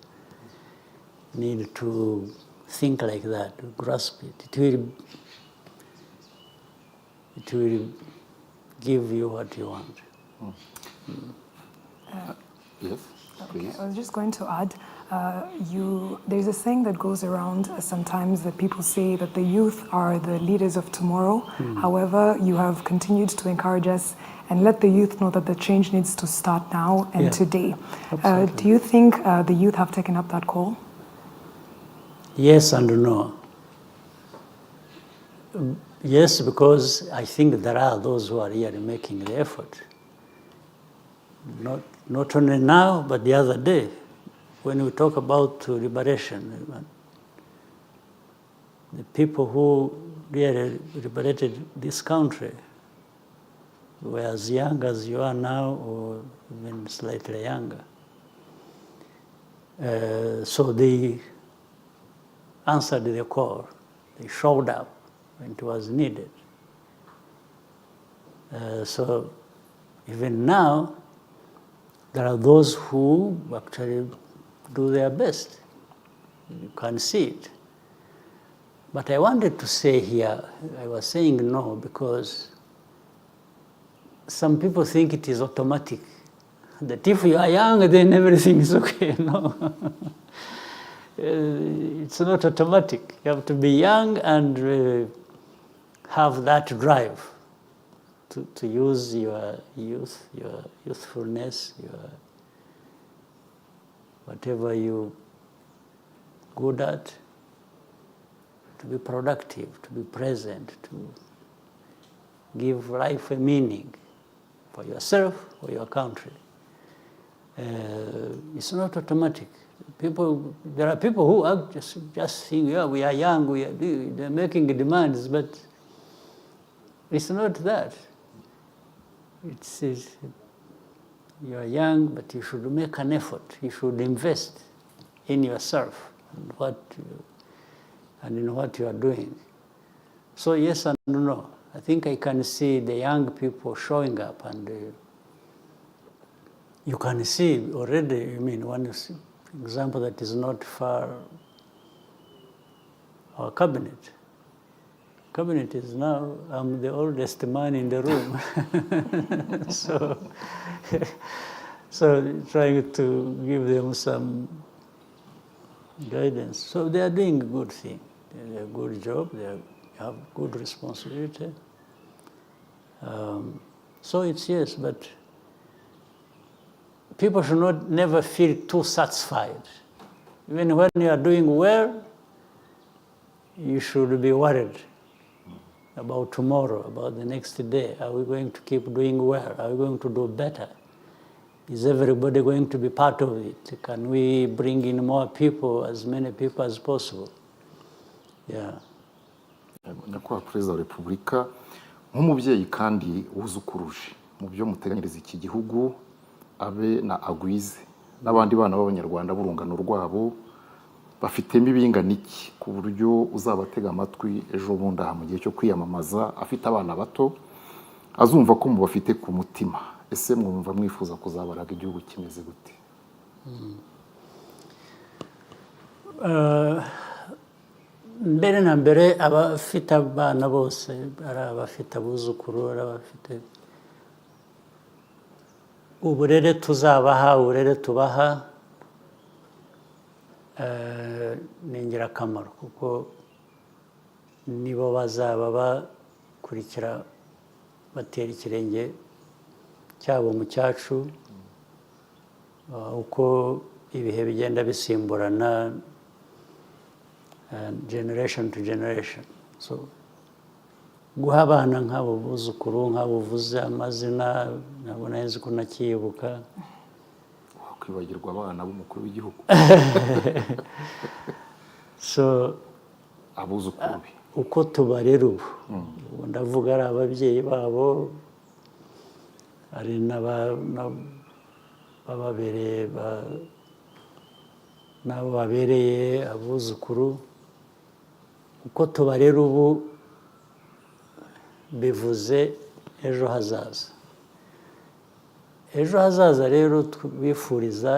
need to think like that, to grasp it. It will give you what you want. Yes, please. Okay, I was just going to add, there's a saying that goes around sometimes that people say that the youth are the leaders of tomorrow. However, you have continued to encourage us and let the youth know that the change needs to start now and today. Do you think the youth have taken up that call? Yes and no. Yes, because I think there are those who are really making the effort. Not only now, but the other day, when we talk about liberation, the people who really liberated this country were as young as you are now, or even slightly younger. So they answered the call. They showed up when it was needed. So even now, there are those who actually do their best. You can see it. But I wanted to say here, I was saying no because some people think it is automatic. That if you are young, then everything is okay. No. It's not automatic. You have to be young and have that drive to use your youth, your youthfulness, your whatever you're good at, to be productive, to be present, to give life a meaning for yourself or your country. It's not automatic. There are people who are just think, yeah, we are young, they're making demands, but it's not that. It's you are young, but you should make an effort. You should invest in yourself and in what you are doing. So yes and no. I think I can see the young people showing up, and you can see already, I mean, one example that is not far, our cabinet. Cabinet is now, I'm the oldest man in the room. so trying to give them some guidance. So they are doing a good thing. They do a good job. They have good responsibility. So it's yes, but people should never feel too satisfied. Even when you are doing well, you should be worried about tomorrow, about the next day. Are we going to keep doing well? Are we going to do better? Is everybody going to be part of it? Can we bring in more people, as many people as possible? Yeah. Nyakubahwa Perezida wa Repubulika, nk'umubyeyi kandi wuzukuruje mu byo muteganyiriza iki gihugu, abe na agwize n'abandi bana b'abanyarwanda b'urungano rwabo bafitemo ibingana iki ku buryo uzabatega amatwi ejo bundi aha mu gihe cyo kwiyamamaza afite abana bato azumva ko mubafite ku mutima. Ese mwumva mwifuza kuzabaraga igihugu kimeze gute? Mbere na mbere abafite abana bose, ari abafite abuzukuru, ari abafite uburere tuzabaha uburere tubaha ni ingirakamaro kuko nibo bazaba bakurikira batera ikirenge cyabo mu cyacu uko ibihe bigenda bisimburana generation to generation. So guha abana nk'abo buzukuru nk'abo uvuze amazina nabona nzi ko nakiyibuka wakwibagirwa abana b'umukuru w'igihugu. So abuzukuru be uko tubarera ubu ndavuga ari ababyeyi babo ari n'ababereye n'abo babereye abuzukuru uko tubarera ubu bivuze ejo hazaza. Ejo hazaza rero bifuriza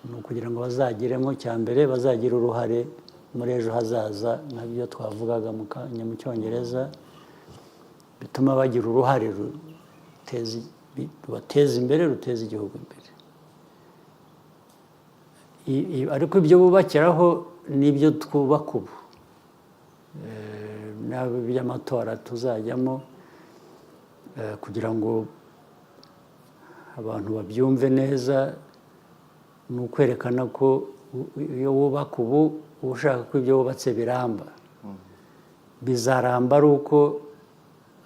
ni ukugira ngo bazagiremo cya mbere bazagira uruhare muri ejo hazaza nk'ibyo twavugaga mu cyongereza bituma bagira uruhare rubateza imbere ruteza igihugu imbere. Ariko ibyo bubakiraho n'ibyo twubaka ubu by'amatora tuzajyamo kugira ngo abantu babyumve neza ni ukwerekana ko iyo wubaka ubu uba ushaka ko ibyo wubatse biramba bizaramba ari uko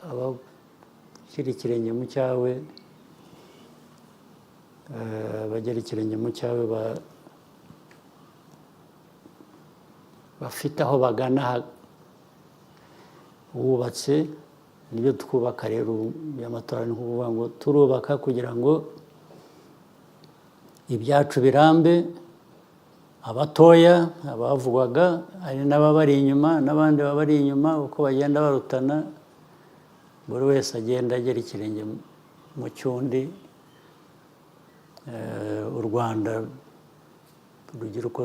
abashyira ikirenge mu cyawe bagera ikirenge mu cyawe bafite aho bagana wubatse. Nibyo twubaka rero y'amatora ni ukuvuga ngo turubaka kugira ngo ibyacu birambe. Abatoya abavugwaga hari n'ababari inyuma n'abandi babari inyuma uko bagenda barutana buri wese agenda agera ikirenge mu cyundi. U Rwanda rugira uko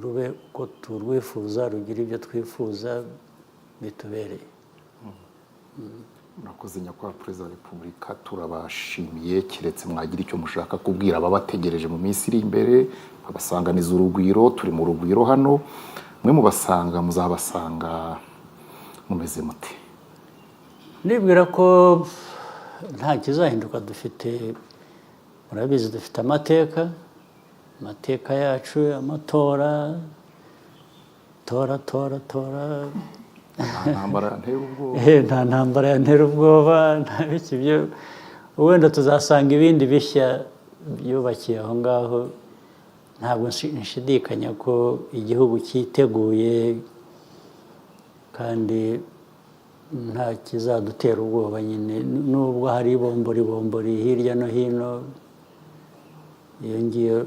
rube uko turwifuza rugira ibyo twifuza bitubereye. murakoze nyakubahwa perezida wa repubulika turabashimiye keretse mwagira icyo mushaka kubwira ababategereje mu minsi iri imbere babasanganiza urugwiro. Turi mu rugwiro hano mwe mubasanga muzabasanga mumeze mute? Nibwira ko nta kizahinduka. Dufite murabizi dufite amateka yacu amatora tora nta ntambara yantera ubwoba nta ntambara yantera ubwoba nta biki byo wenda tuzasanga ibindi bishya byubakiye aho ngaho. Ntabwo nshidikanya ko igihugu cyiteguye kandi nta kizadutera ubwoba nyine nubwo hari bombori hirya no hino iyo ngiyo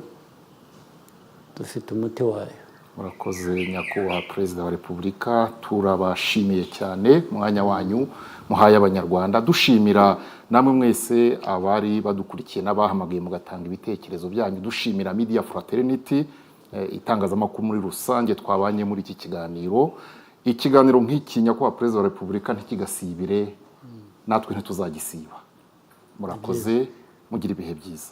dufite umuti wayo. murakoze nyakubahwa perezida wa repubulika turabashimiye cyane umwanya wanyu muhaye abanyarwanda. Dushimira namwe mwese abari badukurikiye n'abahamagaye mugatanga ibitekerezo byanyu. Dushimira Media Fraternity itangazamakuru muri rusange twabanye muri iki kiganiro. Ikiganiro nk'iki nyakubahwa perezida wa repubulika ntikigasibire natwe ntituzagisiba. Murakoze mugira ibihe byiza.